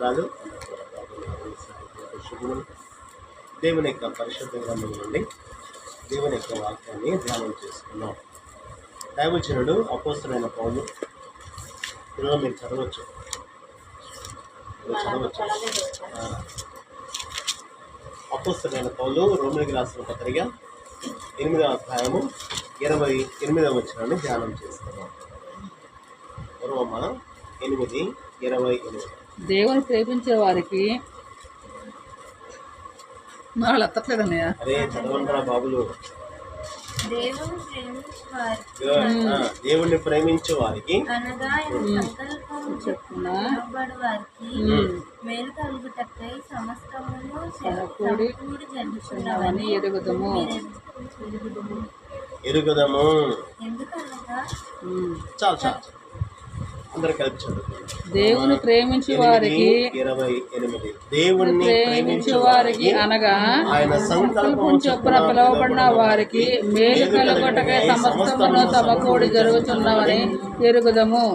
స్తోత్రాలు. శుభములు. దేవుని యొక్క పరిశుద్ధ గ్రంథం నుండి దేవుని యొక్క వాక్యాన్ని ధ్యానం చేసుకున్నాం. దైవజనుడు అపోస్తలుడైన పౌలు, ఈరోజు మీరు చదవచ్చు. అపోస్తలుడైన పౌలు రోమీయులకు రాసిన పత్రిక 8వ అధ్యాయము 28వ వచనాన్ని ధ్యానం చేసుకున్నాం. రోమ 8:28. దేవుని ప్రేమించే వారికి ఎత్తట్లేదన్నయ్య. అరే చదవంటారా బాబులు. దేవుణ్ణి ప్రేమించే వారికి మేలు కలుగుటకై సమస్తమును ఎరుగుదము. ఎందుకనగా చాలు చాలు అందరు కలిపి చదువుకోండి. దేవుని ప్రేమించే వారికి 28. దేవుణ్ణి ప్రేమించే వారికి అనగా ఆయన సంకల్పం చొప్పున పిలువబడిన వారికి మేలు కలుగుటకై సమస్తమును సమకూడి జరుగుతున్నవని ఎరుగుదము.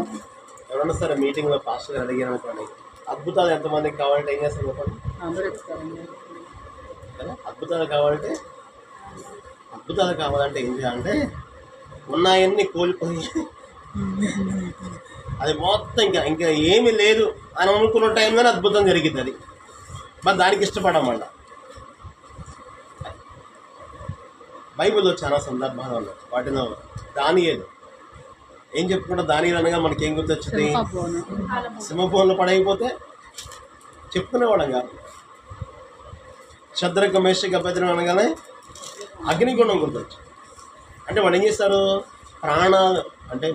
ఎవరన్నా సరే మీటింగ్ లో పాస్టర్ గారు అడిగారు అనుకోండి, అద్భుతాలు ఎంతమందికి కావాలంటే ఏం చేస్తారు చెప్పండి. అద్భుతాలు కావాలంటే ఏం చేయాలంటే ఉన్నాయన్నీ కోల్పోయి అది మొత్తం ఇంకా ఏమీ లేదు అని అనుకున్న టైంలోనే అద్భుతం జరిగింది. అది మరి దానికి ఇష్టపడమంట. బైబిల్లో చాలా సందర్భాలు ఉన్నాయి. వాటిలో దానియేలు ఏం చెప్పుకుంటా, దానియేలు అనగా మనకి ఏం గుర్తొచ్చింది? సింహభవనంలో పడైపోతే చెప్పుకునేవాళ్ళం కాదు. శద్రక మేషక అబేద్నెగో అనగానే అగ్నిగుండం గుర్తొచ్చు. అంటే వాళ్ళు ఏం చేస్తారు? ప్రాణాలు అంటే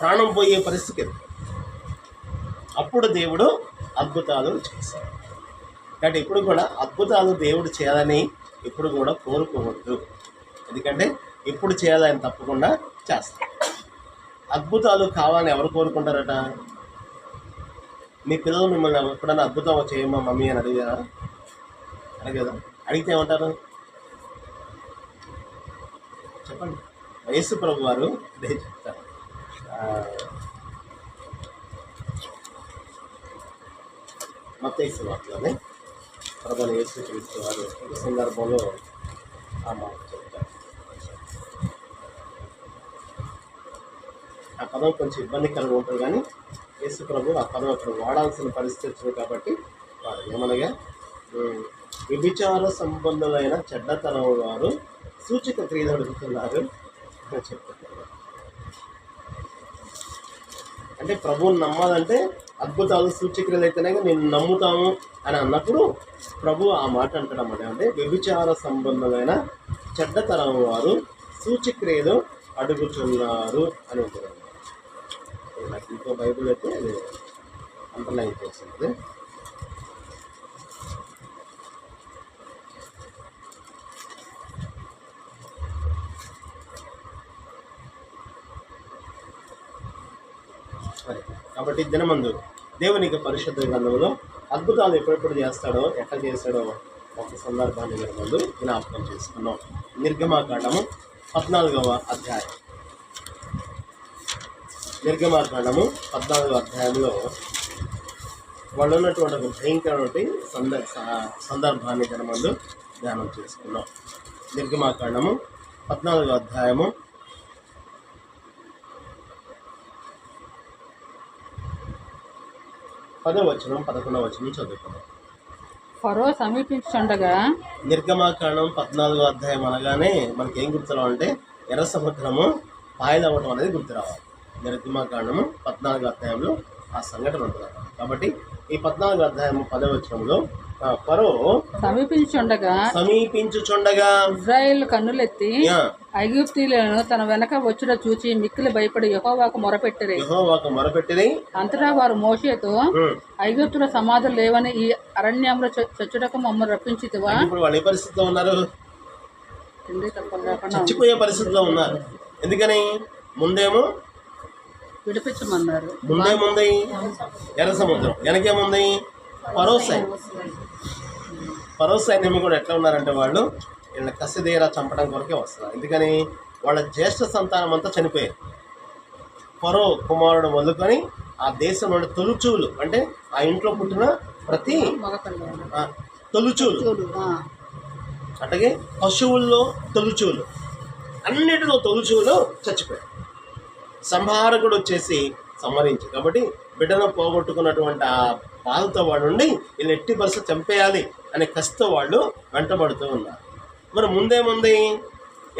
ప్రాణం పోయే పరిస్థితి. అప్పుడు దేవుడు అద్భుతాలు చేశాడు. కాబట్టి ఇప్పుడు కూడా అద్భుతాలు దేవుడు చేయాలని ఇప్పుడు కూడా కోరుకోవద్దు. ఎందుకంటే ఇప్పుడు చేయాలని తప్పకుండా చేస్తాడు. అద్భుతాలు కావాలని ఎవరు కోరుకుంటారట? మీ పిల్లలు మిమ్మల్ని ఎప్పుడైనా అద్భుతం చేయమ్మా మమ్మీ అని అడిగారా? అడగదా? అడిగితే ఏమంటారు చెప్పండి. యేసు ప్రభు వారు అదే చెప్తారు. మత్తయి సువార్తలోనే ప్రభువైన యేసు క్రీస్తు వారు ఒక సందర్భంలో ఆ మాట చెప్తారు. ఆ పదం కొంచెం ఇబ్బందికరంగా ఉంటుంది, కానీ యేసు ప్రభు ఆ పదం అక్కడ వాడాల్సిన పరిస్థితి వచ్చింది కాబట్టి వారు ఏమనగా, వ్యభిచార సంబంధులైన చెడ్డతనం వారు సూచక క్రియలు అడుగుతున్నారు అని చెప్తున్నారు. అంటే ప్రభువుని నమ్మాలంటే అద్భుతాలు సూచక్రియలు అయితేనే నేను నమ్ముతాము అని అన్నప్పుడు ప్రభు ఆ మాట అంటడం అంటే వ్యభిచార సంబంధమైన చెడ్డతనం వారు సూచక్రియలు అడుగుతున్నారు అని ఉంటుంది. నాకు ఇంకో బైబిల్ అయితే అండర్లైన్ చేస్తుంది. కాబట్టి దినమందు దేవునికి పరిశుద్ధ గ్రంథంలో అద్భుతాలు ఎప్పుడెప్పుడు చేస్తాడో, ఎట్లా చేస్తాడో ఒక సందర్భాన్ని దినమందు జ్ఞాపకం చేసుకున్నాం. నిర్గమాకాండము 14వ అధ్యాయం. నిర్గమాకాండము 14వ అధ్యాయంలో వాళ్ళు ఉన్నటువంటి ఒక భయంకరమైన సందర్భాన్ని దినమందు ధ్యానం చేసుకున్నాం. నిర్గమాకాండము 14వ అధ్యాయము 10వ వచనం 11వ వచనం చదువుకున్నాం. ఫరో సమీపించుండగా, నిర్గమాకాండం 14వ అధ్యాయం అనగానే మనకి ఏం గుర్తురావు అంటే ఎర్ర సముద్రము పాయలవ్వటం అనేది గుర్తు రావాలి. నిర్గమాకాండము 14వ అధ్యాయంలో ఆ సంఘటన ఉంటుంది. కాబట్టి ఈ 14వ అధ్యాయము 10వ వచనంలో ఫరో సమీపించుచుండగా ఇశ్రాయేల్ కన్నులెత్తి ఐగుప్తీయులను తన వెనక వచ్చుట చూచి మిక్కిలి భయపడి యెహోవాకు మొరపెట్టిరి. అంతటా వారు మోషేతో, ఐగుప్తుల సమాధులు లేవని ఈ అరణ్యంలో చచ్చుటకు మమ్మల్ని రప్పించితివా? ఇప్పుడు వాళ్ళు ఏ పరిస్థితిలో ఉన్నారు? చచ్చిపోయే పరిస్థితిలో ఉన్నారు. ఎందుకని? ముందేమో విడిపించమన్నారు. ముందేముంది ఎర్ర సముద్రం, వెనకేముంది ఫరో సైన్యం కూడా ఎట్లా ఉన్నారంటే వాళ్ళు వీళ్ళ కసిదీరా చంపడం కొరకే వస్తున్నారు. ఎందుకని? వాళ్ళ జ్యేష్ఠ సంతానం అంతా చనిపోయారు. ఫరో కుమారుడు మొదలుకొని ఆ దేశంలో తొలుచూలు అంటే ఆ ఇంట్లో పుట్టిన ప్రతి తొలుచూలు, అట్లాగే పశువుల్లో తొలుచూలు, అన్నిటిలో తొలుచూలు చచ్చిపోయాడు. సంహారకుడు వచ్చేసి సంహరించి, కాబట్టి బిడ్డను పోగొట్టుకున్నటువంటి ఆ బాధతో వాడు ఉండి వీళ్ళు ఎట్టి బస్సు చంపేయాలి అనే కసితో వాళ్ళు వెంటబడుతూ ఉన్నారు. మరి ముందేముంది?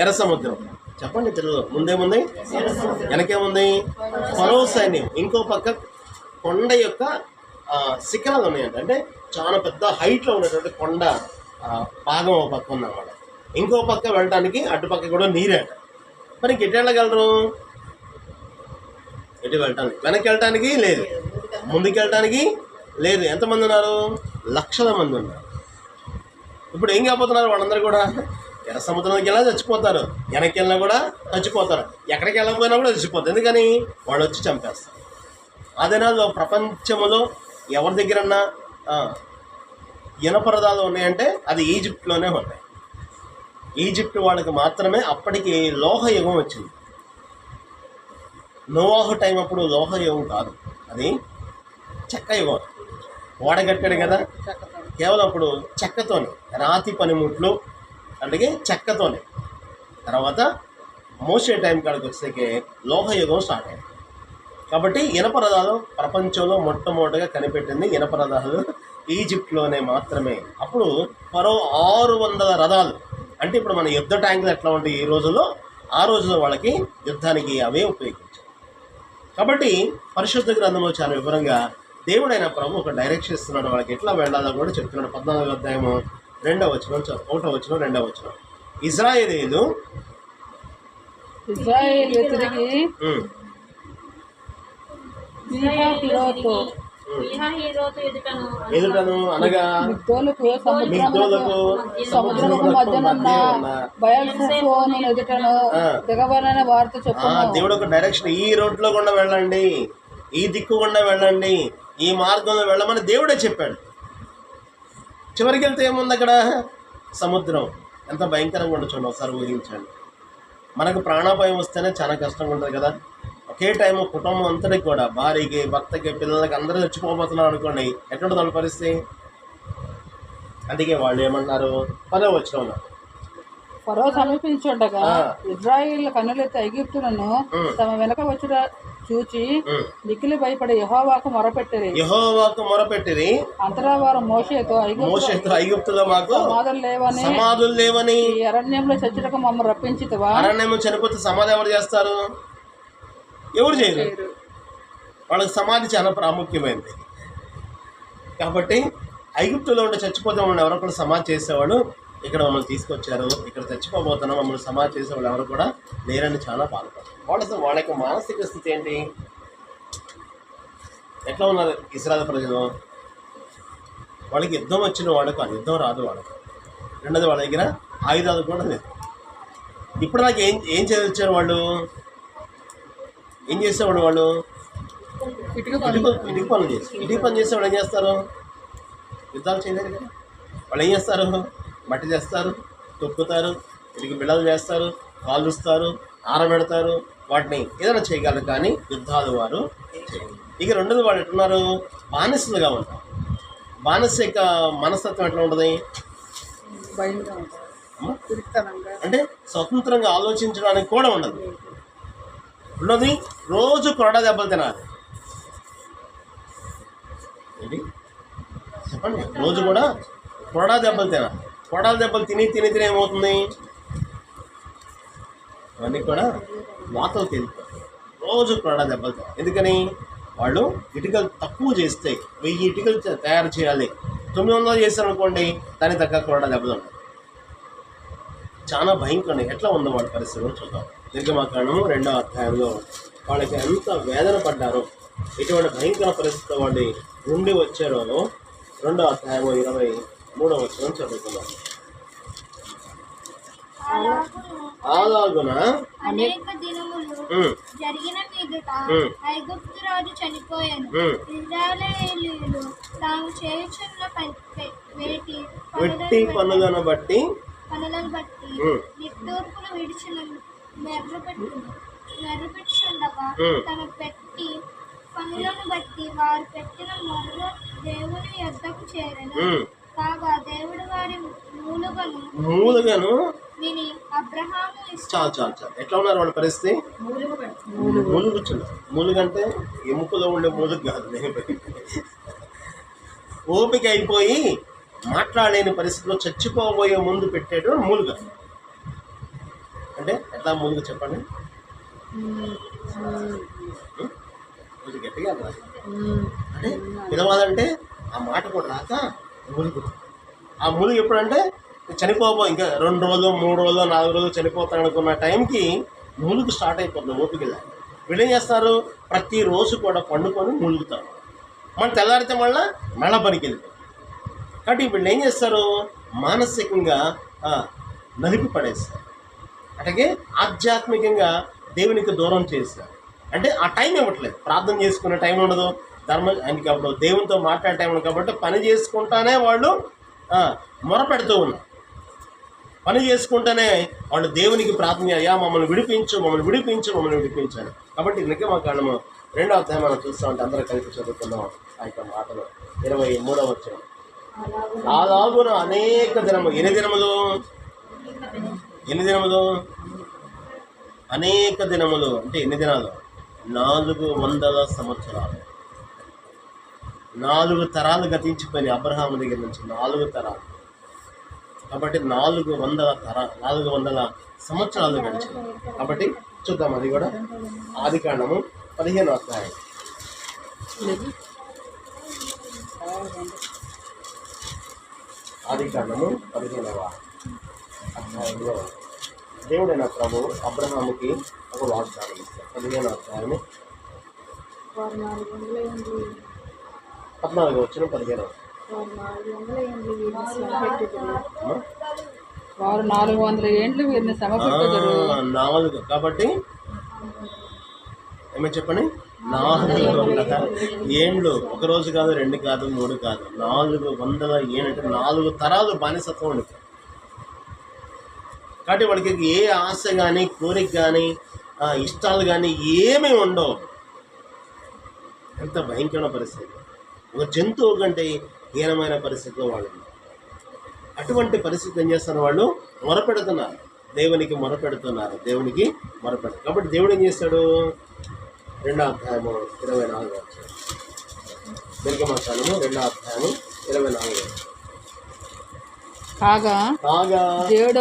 ఎర్ర సముద్రం. చెప్పండి తెలుగులో, ముందేముంది? వెనకేముంది? ఫరో సైన్యం. ఇంకో పక్క కొండ యొక్క శిఖరాలు ఉన్నాయంట, అంటే చాలా పెద్ద హైట్లో ఉన్నటువంటి కొండ భాగం ఒక పక్క ఉందన్నమాట. ఇంకో పక్క వెళ్ళటానికి అటుపక్క కూడా నీరేట. మరి ఎటు వెళ్ళగలరు? ఎటు వెళ్ళటానికి? వెనక్కి వెళ్ళటానికి లేదు, ముందుకు వెళ్ళటానికి లేదు. ఎంతమంది ఉన్నారు? లక్షల మంది ఉన్నారు. ఇప్పుడు ఏం కాబోతున్నారు వాళ్ళందరూ కూడా? ఎర్ర సముద్రానికి వెళ్ళా చచ్చిపోతారు, వెనక్కి వెళ్ళినా కూడా చచ్చిపోతారు, ఎక్కడికి వెళ్ళకపోయినా కూడా చచ్చిపోతారు. ఎందుకని? వాళ్ళు వచ్చి చంపేస్తారు. ఆ దినాల్లో ప్రపంచంలో ఎవరి దగ్గరన్నా ఇనపరదాలు ఉన్నాయంటే అది ఈజిప్ట్లోనే ఉంటాయి. ఈజిప్ట్ వాళ్ళకి మాత్రమే అప్పటికి లోహయుగం వచ్చింది. నోవాహు టైం అప్పుడు లోహయుగం కాదు, అది చెక్క యుగం. ఓడగట్టాడు కదా, కేవలం అప్పుడు చెక్కతోనే, రాతి పనిముట్లు అంటే చెక్కతోనే. తర్వాత మోసే టైం కాడికి వచ్చేసరికి లోహయుగం స్టార్ట్ అయింది. కాబట్టి ఇనపరదాలు ప్రపంచంలో మొట్టమొదటిగా కనిపెట్టింది ఇనపరదాలు ఈజిప్ట్లోనే మాత్రమే. అప్పుడు మరో 600 రథాలు, అంటే ఇప్పుడు మన యుద్ధ ట్యాంకులు ఎట్లా ఉంటాయి ఈ రోజుల్లో, ఆ రోజుల్లో వాళ్ళకి యుద్ధానికి అవే ఉపయోగించారు. కాబట్టి పరిశుద్ధ గ్రంథంలో చాలా వివరంగా దేవుడైన ప్రభు ఒక డైరెక్షన్ ఇస్తున్నాడు, వాళ్ళకి ఎట్లా వెళ్ళాలో కూడా చెప్తున్నాడు. 14వ అధ్యాయము 2వ వచనం, 1వ వచనం, 2వ వచనం. ఇజ్రాయేలీలు తిరిగి ఎదుటను అనగా మిగ్దోలుకు సముద్రముకు మధ్యనున్న బయల్సెఫోను ఎదుటను దిగబడిన వార్త చెప్పు. దేవుడు ఒక డైరెక్షన్, ఈ రోడ్లో గుండా వెళ్ళండి, ఈ దిక్కు గుండా వెళ్ళండి, ఈ మార్గంలో వెళ్ళమని దేవుడే చెప్పాడు. చివరికి వెళ్తే ఏముంది అక్కడ? సముద్రం. ఎంత భయంకరంగా ఉండొచ్చు ఒకసారి ఊహించండి. మనకు ప్రాణాపాయం వస్తేనే చాలా కష్టంగా ఉంటుంది కదా. ఒకే టైము కుటుంబం అంతటికి కూడా, భార్యకి, భర్తకి, పిల్లలకి అందరూ చచ్చిపోబోతున్నారు అనుకోండి, ఎటువంటి వాళ్ళ పరిస్థితి? అందుకే వాళ్ళు ఏమన్నారు? 10వ వచనంలో ఫరో సమీపించుండగా ఇజ్రాయేల్ కన్నులెత్తి ఐగుప్తులను తమ వెనక వచ్చుట చూచి మిక్కిలి భయపడి యెహోవాకు మొరపెట్టిరి. అంతటా వారు మోషేతో ఐగుప్తులో మాకు సమాధులు లేవని ఈ అరణ్యంలో చచ్చుటకు మమ్మల్ని రప్పించితివా? అరణ్యంలో చనిపోతే సమాధి ఎవరు చేస్తారు? ఎవరు చేయరు. వాళ్ళకి సమాధి చాలా ప్రాముఖ్యమైనది. కాబట్టి ఐగుప్తులో ఉండి చచ్చిపోతే మమ్మల్ని ఎవరో సమాధి చేసేవాడు, ఇక్కడ మమ్మల్ని తీసుకొచ్చారు, ఇక్కడ చచ్చిపోబోతున్నాం, మమ్మల్ని సమాధి చేసేవాళ్ళు ఎవరు కూడా లేరని చాలా బాధపడతారు. వాళ్ళ యొక్క మానసిక స్థితి ఏంటి? ఎట్లా ఉన్నారు ఇశ్రాయేలు ప్రజలు? వాళ్ళకి యుద్ధం వచ్చిన వాళ్ళకు ఆ యుద్ధం రాదు. వాళ్ళకి రెండోది, వాళ్ళ దగ్గర ఆయుధాలు కూడా లేదు. ఇప్పుడు నాకు ఏం చదివించారు వాళ్ళు? ఏం చేసేవాడు వాళ్ళు? ఇటుక పనులు చేసేవాళ్ళు ఏం చేస్తారు? యుద్ధాలు చేయలేరు కదా. వాళ్ళు ఏం చేస్తారు? మట్టి చేస్తారు, తొక్కుతారు, ఇటుక బిళ్ళలు చేస్తారు, కాలుస్తారు, ఆరబెడతారు, వాటిని ఏదైనా చేయగలరు, కానీ యుద్ధాలు వారు చేయరు. ఇక రెండోది, వాళ్ళు ఎట్లున్నారు? బానిసలుగా ఉంటారు. బానిస యొక్క మనస్తత్వం ఎట్లా ఉంటుంది? అంటే స్వతంత్రంగా ఆలోచించడానికి కూడా ఉండదు. ఉన్నది రోజు కొరడా దెబ్బలు తినాలి. ఏంటి చెప్పండి? రోజు కూడా కొరడా దెబ్బలు తినాలి. కొరడా దెబ్బలు తిని ఏమవుతుంది? అవన్నీ కూడా వాతలు తింటారు. రోజు కొరడా దెబ్బలు తినాలి. ఎందుకని? వాళ్ళు ఇటుకలు తక్కువ చేస్తే 1000 ఇటుకలు తయారు చేయాలి, 900 చేస్తారు అనుకోండి, దానికి తగ్గ కొరడా దెబ్బలు ఉన్నాయి. చాలా భయంకరంగా ఎట్లా ఉందో వాళ్ళ పరిస్థితులు చూద్దాం. నిర్గమకాండము 2వ అధ్యాయంలో వాళ్ళకి ఎంత వేదన పడ్డారో, ఎటువంటి భయంకర పరిస్థితిలో వాళ్ళు ఉండి వచ్చారో 2వ అధ్యాయము 23వ వచనం చదువుకున్నాం. అలాగున అనేక దినములు జరిగిన మీదట ఐగుప్తు రాజు చనిపోయాను. ఇశ్రాయేలీయులు తాము చేయుచున్న వెట్టి పనులను బట్టి నిట్టూర్పులు విడిచిన మెర్రపెట్టుచుండగా తన పెట్టి పనులను బట్టి వారు పెట్టిన మొర్ర దేవుని యొద్దకు చేరెను. కాగా దేవుడు వారి మూలుగను విని అబ్రహాము చాలు ఎట్లా ఉన్నారు వాళ్ళ పరిస్థితి? మూలుగంటే ఎముకలో ఉండే మూలుగు కాదు, ఓపిక అయిపోయి మాట్లాడలేని పరిస్థితిలో చచ్చిపోబోయే ముందు పెట్టేట మూలుగ. అంటే ఎట్లా మూలుగ చెప్పండి? కొంచెం గట్టిగా అంటే పిలవాలంటే ఆ మాట కూడా రాక మూలుగు. ఆ మూలుగు ఎప్పుడంటే చనిపోబో ఇంకా 2 రోజులు 3 రోజులు 4 రోజులు చనిపోతాను అనుకున్న టైంకి మూలుగు స్టార్ట్ అయిపోతుంది. ఓపిక వీళ్ళు ఏం చేస్తారు? ప్రతిరోజు కూడా పండుకొని మూలుగుతారు. మన తెల్లారితే మళ్ళా పనికి వెళ్తారు. కాబట్టి వీళ్ళు ఏం చేస్తారు? మానసికంగా నలిపి పడేస్తారు, అలాగే ఆధ్యాత్మికంగా దేవునికి దూరం చేస్తారు. అంటే ఆ టైం ఇవ్వట్లేదు, ప్రార్థన చేసుకునే టైం ఉండదు, ఆయనకి అప్పుడు దేవునితో మాట్లాడే టైం ఉండదు. కాబట్టి పని చేసుకుంటానే వాళ్ళు మొరపెడుతూ ఉన్నారు. పని చేసుకుంటేనే వాళ్ళు దేవునికి ప్రార్థన అయ్యా మమ్మల్ని విడిపించాలి. కాబట్టి నిర్గమకాండము 2వ అధ్యాయం మనం చూస్తూ ఉంటే అందరూ కలిపి చదువుకుందాం ఆ యొక్క మాటలు. 23వ వచనం. అలాగున అనేక దినము, ఎన్ని దినములు? అనేక దినములు అంటే ఎన్ని దినాలు? 400 సంవత్సరాలు. 4 తరాలు గతించిపోయినాయి అబ్రహాము దగ్గర నుంచి, 4 తరాలు. కాబట్టి 400 సంవత్సరాలు గడిచింది. కాబట్టి చూద్దాం, అది కూడా ఆదికాండము 15వ అధ్యాయం. ఆదికాండము 15వ అధ్యాయంలో దేవుడైన ప్రభు అబ్రహాముకి ఒక వాగ్దానం ఇస్తారు. 15వ అధ్యాయము 14వ వచనం 15వ. వారు 400 ఏండ్లు వీరిని శ్రమపెట్టుదురు. 4 కాబట్టి ఏమో చెప్పండి, 400 ఏండ్లు. 1 రోజు కాదు, 2 కాదు, 3 కాదు, 400 ఏంటంటే 4 తరాలు బానిసత్వం ఉండిపోయి. కాబట్టి వాడికి ఏ ఆశ కానీ, కోరిక కానీ, ఇష్టాలు కానీ ఏమీ ఉండవు. ఎంత భయంకరమైన పరిస్థితి! ఒక జంతువు కంటే హీనమైన పరిస్థితిలో వాళ్ళు. అటువంటి పరిస్థితి ఏం చేస్తారు? వాళ్ళు మొరపెడుతున్నారు, దేవునికి మొరపెడుతున్నారు. కాబట్టి దేవుడు ఏం చేస్తాడు? 2వ అధ్యాయము 24వ వచనం. నిర్గమకాండము 2వ అధ్యాయము 24వ. కాగా దేవుడు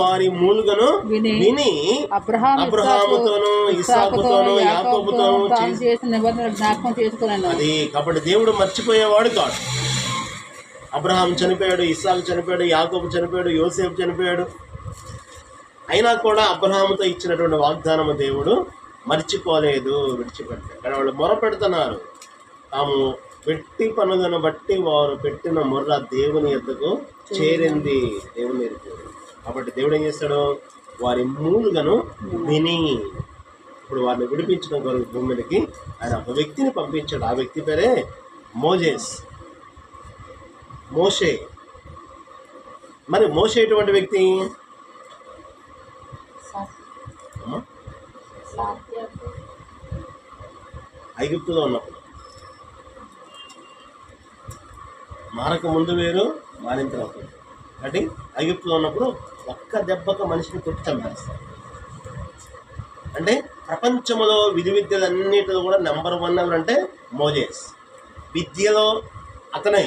వారి మూలుగను విని అబ్రహాముతోను ఇస్సాకుతోను యాకోబుతోను చేసిన నిబంధన జ్ఞాపకం చేసుకున్నాను. అది కాబట్టి దేవుడు మర్చిపోయేవాడు కాదు. అబ్రహాం చనిపోయాడు, ఇస్సాకు చనిపోయాడు, యాకోబు చనిపోయాడు, యోసేపు చనిపోయాడు. అయినా కూడా అబ్రహాముతో ఇచ్చినటువంటి వాగ్దానము దేవుడు మర్చిపోలేదు, విడిచిపెట్టాడు. కానీ వాళ్ళు మొరపెడుతున్నారు. తాము పెట్టి పనులను బట్టి వారు పెట్టిన మొర్ర దేవుని యొద్దకు చేరింది, దేవుని ఎదుగు. కాబట్టి దేవుడు ఏం చేస్తాడు? వారి మూలుగను విని ఇప్పుడు వారిని విడిపించడం కొరకు భూమికి ఆయన ఒక వ్యక్తిని పంపించాడు. ఆ వ్యక్తి పేరే మోషే. మరి మోషే ఎటువంటి వ్యక్తి? ఐగుప్తులో ఉన్నప్పుడు, మారక ముందు వేరు, మారిన తర్వాత. కాబట్టి ఐగుప్తులో ఉన్నప్పుడు ఒక్క దెబ్బకు మనిషిని కొట్టి చంపేస్తారు. అంటే ప్రపంచంలో విద్యలన్నిటిలో కూడా నెంబర్ 1 ఎవరంటే మోజేస్. విద్యలో అతనే,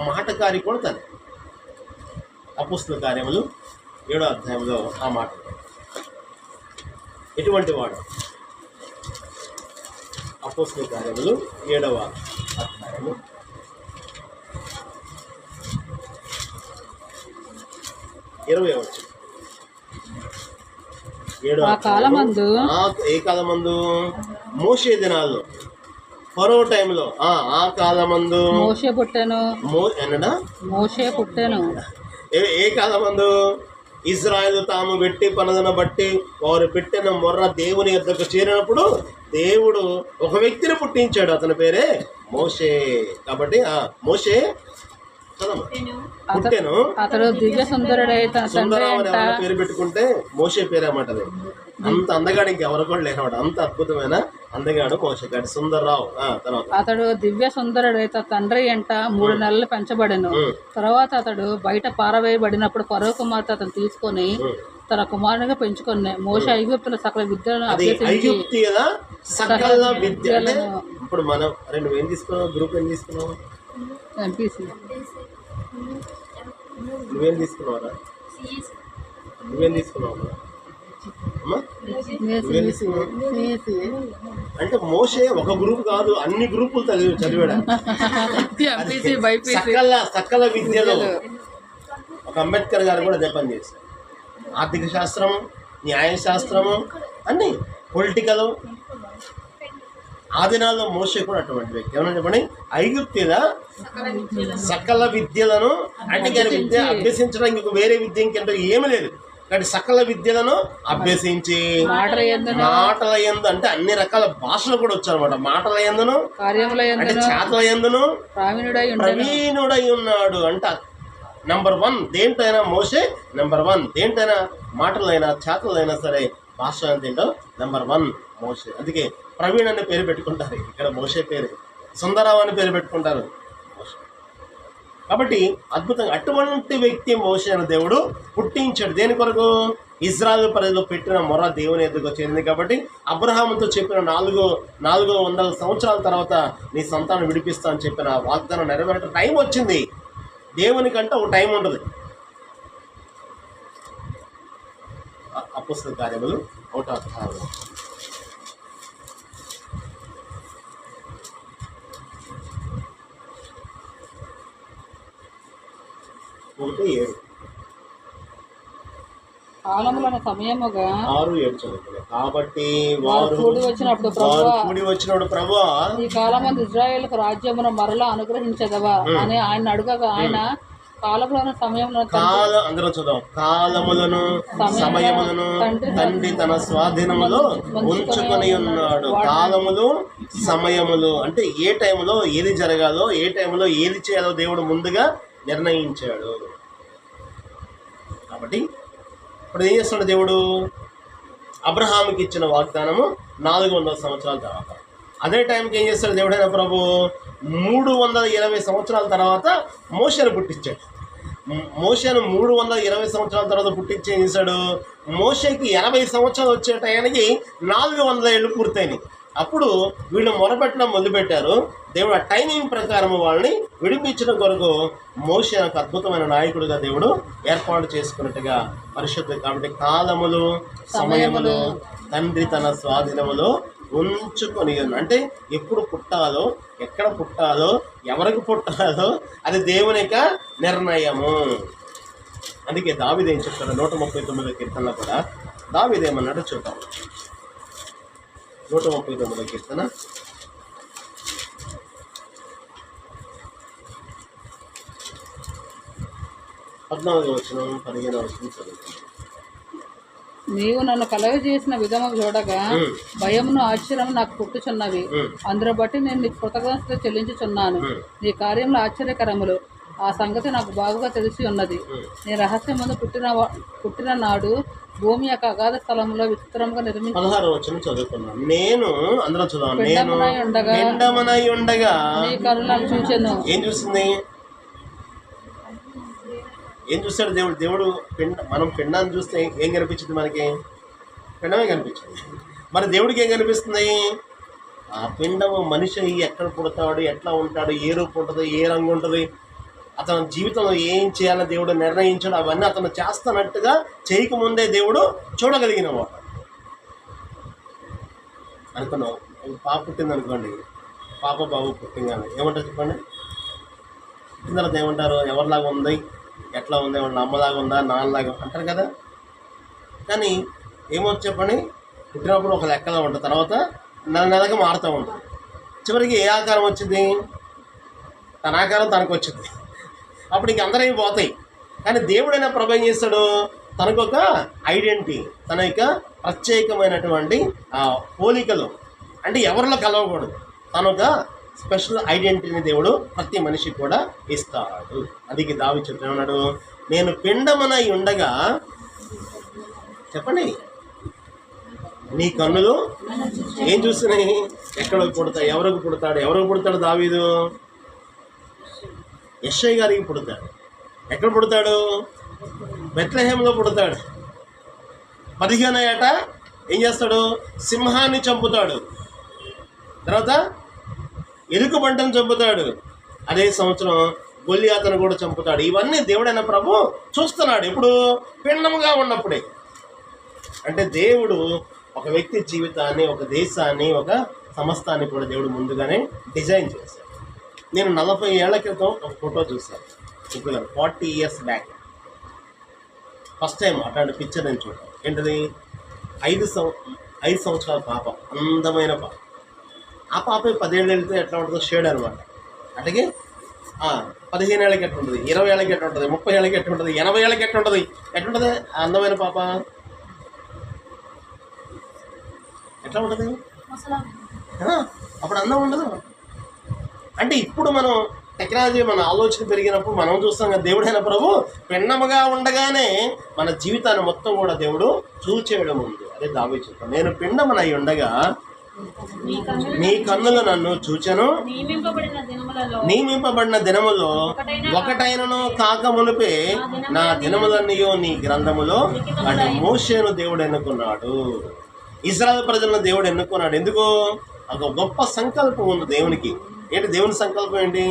మాటకారి కూడా తనే. అపోస్తలుల కార్యములు 7వ అధ్యాయంలో ఆ మాట. ఎటువంటి వాడు? అపోస్తలుల కార్యములు 7వ అధ్యాయము 20వ వచనం. ఏ కాలమందు? మోషే దినాల్లో, ఫరో టైంలో. ఆ కాలమందు మోషే పుట్టెను. ఏ కాలమందు? ఇజ్రాయేలు తాము వెట్టి పనులను బట్టి వారు పెట్టిన మొర్ర దేవుని యొద్దకు చేరినప్పుడు దేవుడు ఒక వ్యక్తిని పుట్టించాడు. అతని పేరే మోషే. కాబట్టి మోషే పుట్టెను. అతడు దివ్య సుందరుడై తన పేరు పెట్టుకుంటే మోషే పేరు అన్నమాట. అంత అందగాడు ఇంకెవరు కూడా లేనివాడు, అంత అద్భుతమైన అందగాడు మోషగాడు. సుందర్రావు తర్వాత అతడు దివ్య సుందరుడు తండ్రి ఎంట 3 నెలలు పెంచబడెను. తర్వాత అతడు బయట పారవేయబడినప్పుడు ఫరో కుమార్తె అతను తీసుకొని తన కుమారునిగా పెంచుకుని మోషే ఐగుప్తుల సకల విద్యలను అభ్యసించి సకల విద్యలను. ఇప్పుడు మనం నువ్వేం తీసుకున్నావు? గ్రూప్ ఏం తీసుకున్నావు? ఎంపీసీ. నువ్వేం తీసుకున్నావురా? నువ్వేం తీసుకున్నావు? అంటే మోషే ఒక గ్రూప్ కాదు, అన్ని గ్రూపులు చదివాడు. సకల విద్యలో ఒక అంబేద్కర్ గారు కూడా అదే పని చేశారు. ఆర్థిక శాస్త్రము, న్యాయశాస్త్రము, అన్ని పొలిటికల్. ఆ దినాల్లో మోషే కూడా అటువంటి వ్యక్తి. ఏమన్నా చెప్పండి, ఐగుప్తుల సకల విద్యలను, అంటే విద్య అభ్యసించడానికి ఇంక వేరే విద్య ఇంకంటే ఏమీ లేదు. కానీ సకల విద్యలను అభ్యసించి మాటల యందు, అంటే అన్ని రకాల భాషలు కూడా వచ్చారన్నమాట. మాటల యందును, అంటే చేతల యందును ప్రవీణుడై ఉన్నాడు. అంట నంబర్ 1 దేంటైనా మోషే నంబర్ 1. దేంటైనా మాటలైనా చేతలైనా సరే భాష ఏంటో నంబర్ 1 మోషే. అందుకే ప్రవీణ్ అనే పేరు పెట్టుకుంటారు ఇక్కడ, మోషే పేరు. సుందరరావు అని పేరు పెట్టుకుంటారు మోషే. కాబట్టి అద్భుతంగా అటువంటి వ్యక్తి మోషే అనే దేవుడు పుట్టించాడు. దేని కొరకు? ఇజ్రాయెల్ ప్రజలు పెట్టిన మొర దేవుని ఎదుగు చేరింది. కాబట్టి అబ్రహాముతో చెప్పిన 400 సంవత్సరాల తర్వాత నీ సంతానం విడిపిస్తా అని చెప్పిన వాగ్దానం నెరవేరే టైం వచ్చింది. దేవునికంటే ఒక టైం ఉంటుంది. అపోస్తల కార్యములు 1వ అధ్యాయం 1:7. కాలములను సమయముగా 6:7 చదువుకున్నాం. కాబట్టి వారు కూడి వచ్చినప్పుడు ప్రభువా ఈ కాలమందు ఇజ్రాయేలుకు రాజ్యమును మరలా అనుగ్రహించదవా అని ఆయన అడగగా ఆయన కాలములను సమయములను అందరం చదువు. కాలములను సమయములను తండ్రి తన స్వాధీనములో ఉంచుకొని ఉన్నాడు. కాలములు సమయములు అంటే ఏ టైంలో ఏది జరగాలో, ఏ టైంలో ఏది చేయాలో దేవుడు ముందుగా నిర్ణయించాడు. కాబట్టి ఇప్పుడు ఏం చేస్తున్నాడు దేవుడు? అబ్రహాముకి ఇచ్చిన వాగ్దానము 400 సంవత్సరాల తర్వాత, అదే టైంకి ఏం చేస్తాడు దేవుడైన ప్రభు? 320 సంవత్సరాల తర్వాత మోషేను పుట్టించాడు. మోషేను 320 సంవత్సరాల తర్వాత పుట్టించి ఏం చేశాడు? మోషేకి 80 సంవత్సరాలు వచ్చే టయానికి 400 ఏళ్ళు పూర్తయినాయి. అప్పుడు వీళ్ళు మొరపెట్టడం మొదలుపెట్టారు. దేవుడు ఆ టైమింగ్ ప్రకారం వాళ్ళని విడిపించడం కొరకు మోషే ఒక అద్భుతమైన నాయకుడిగా దేవుడు ఏర్పాటు చేసుకున్నట్టుగా పరిశుద్ధ. కాబట్టి కాలములు సమయములు తండ్రి తన స్వాధీనములో ఉంచుకొని, అంటే ఎప్పుడు పుట్టాలో, ఎక్కడ పుట్టాలో, ఎవరికి పుట్టాలో అది దేవుని యొక్క నిర్ణయము. అందుకే దావీదు ఏం చెప్తాడు 139 కీర్తనలో కూడా దావీదు ఏమన్నాడో చూద్దాం. 139 కీర్తన 14వ వచనం 15వ వచనం చదువుతుంది. నీవు నన్ను కలగజేసిన విధము చూడగా భయమును ఆశ్చర్యము నాకు పుట్టుచున్నవి. అందులో బట్టి నేను నీకు కృతజ్ఞతలు చెల్లించుచున్నాను. నీ కార్యములు ఆశ్చర్యకరములు, ఆ సంగతి నాకు బాగుగా తెలిసి ఉన్నది. నీ రహస్యం ముందు పుట్టిన నాడు భూమి యొక్క అగాధ స్థలంలో విచిత్రంగా నిర్మించి 16వ వచనం చదువుకున్నాను. నేను అందరం చదవండి. పిండమునై ఉండగా నీ కరుణను చూచెను. ఏం చూస్తుంది? ఏం చూస్తాడు దేవుడు? దేవుడు మనం పిండాన్ని చూస్తే ఏం కనిపించింది? మనకి పిండమే కనిపించింది. మరి దేవుడికి ఏం కనిపిస్తుంది? ఆ పిండము మనిషి ఎక్కడ పుడతాడు, ఎట్లా ఉంటాడు, ఏ రూపు ఉంటుంది, ఏ రంగు ఉంటుంది, అతని జీవితంలో ఏం చేయాలని దేవుడు నిర్ణయించాడు, అవన్నీ అతను చేస్తానట్టుగా చేయకముందే దేవుడు చూడగలిగిన వాడు. అనుకున్నాం పాప పుట్టింది అనుకోండి, పాప బాబు పుట్టిందని ఏమంటారు చెప్పండి? పుట్టిన తర్వాత ఏమంటారు? ఎవరిలాగా ఉంది, ఎట్లా ఉంది, వాళ్ళ అమ్మలాగా ఉందా, నాన్నలాగా అంటారు కదా. కానీ ఏమవుతుంది చెప్పండి? పుట్టినప్పుడు ఒక లెక్కలా ఉంటుంది, తర్వాత నెలగా మారుతూ ఉంటుంది. చివరికి ఏ ఆకారం వచ్చింది? తన ఆకారం తనకు వచ్చింది. అప్పుడు ఇంక అందరూ పోతాయి. కానీ దేవుడైనా ప్రభు ఏం చేస్తాడు? తనకు ఒక ఐడెంటిటీ, తన యొక్క ప్రత్యేకమైనటువంటి పోలికలు, అంటే ఎవరిలో కలవకూడదు, తన ఒక స్పెషల్ ఐడెంటిటీని దేవుడు ప్రతి మనిషికి కూడా ఇస్తాడు. అందుకే దావీదు చెప్తున్నాడు, నేను పిండమునై ఉండగా, చెప్పండి, నీ కన్నులు ఏం చూస్తున్నాయి? ఎక్కడికి పుడతాయి, ఎవరికి పుడతాడు దావీదు? యెషయా గారికి పుడతాడు. ఎక్కడ పుడతాడు? బెత్లెహేంలో పుడతాడు. 15వ ఏట ఏం చేస్తాడు? సింహాన్ని చంపుతాడు. తర్వాత ఎలుకబంటను చంపుతాడు. అదే సంవత్సరం గొల్లియాతను కూడా చంపుతాడు. ఇవన్నీ దేవుడైన ప్రభు చూస్తున్నాడు. ఇప్పుడు పిండముగా ఉన్నప్పుడే. అంటే దేవుడు ఒక వ్యక్తి జీవితాన్ని, ఒక దేశాన్ని, ఒక సమస్తాన్ని కూడా దేవుడు ముందుగానే డిజైన్ చేశాడు. నేను 40 ఏళ్ల క్రితం ఒక ఫోటో చూశాను. ఇప్పుడు 40 years బ్యాక్ ఫస్ట్ టైం అట్లాంటి పిక్చర్ నేను చూడాను. ఏంటది? 5 సంవత్సరాల పాప, అందమైన పాప. ఆ పాప 10 ఏళ్ళు వెళ్తే ఎట్లా ఉంటుందో షేడ్ అనమాట. అట్లాగే 15 ఏళ్ళకి ఎట్లా ఉంటుంది, 20 ఏళ్ళకి ఎట్లా ఉంటుంది, 30 ఏళ్ళకి ఎట్లా ఉంటుంది, 80 ఏళ్ళకి ఎట్లా ఉంటుంది, ఎట్లుంటుంది ఆ అందమైన పాప? ఎట్లా ఉంటుంది? అప్పుడు అందం ఉండదు. అంటే ఇప్పుడు మనం టెక్నాలజీ, మన ఆలోచన పెరిగినప్పుడు మనం చూస్తాం కదా, దేవుడైన ప్రభు పెన్నముగా ఉండగానే మన జీవితాన్ని మొత్తం కూడా దేవుడు చూచేయడం ఉంది. అదే దావీదు చెప్తాను, నేను పిండమునై ఉండగా నీ కన్నులు నన్ను చూచెను, నియమింపబడిన దినములో ఒకటైనను కాక మునిపే నా దినములన్నయో నీ గ్రంథములో అని మోషేను దేవుడు ఎన్నుకున్నాడు. ఇశ్రాయేలు ప్రజలను దేవుడు ఎన్నుకున్నాడు. ఎందుకు? ఒక గొప్ప సంకల్పం ఉంది దేవునికి. ఏంటి దేవుని సంకల్పం? ఏంటి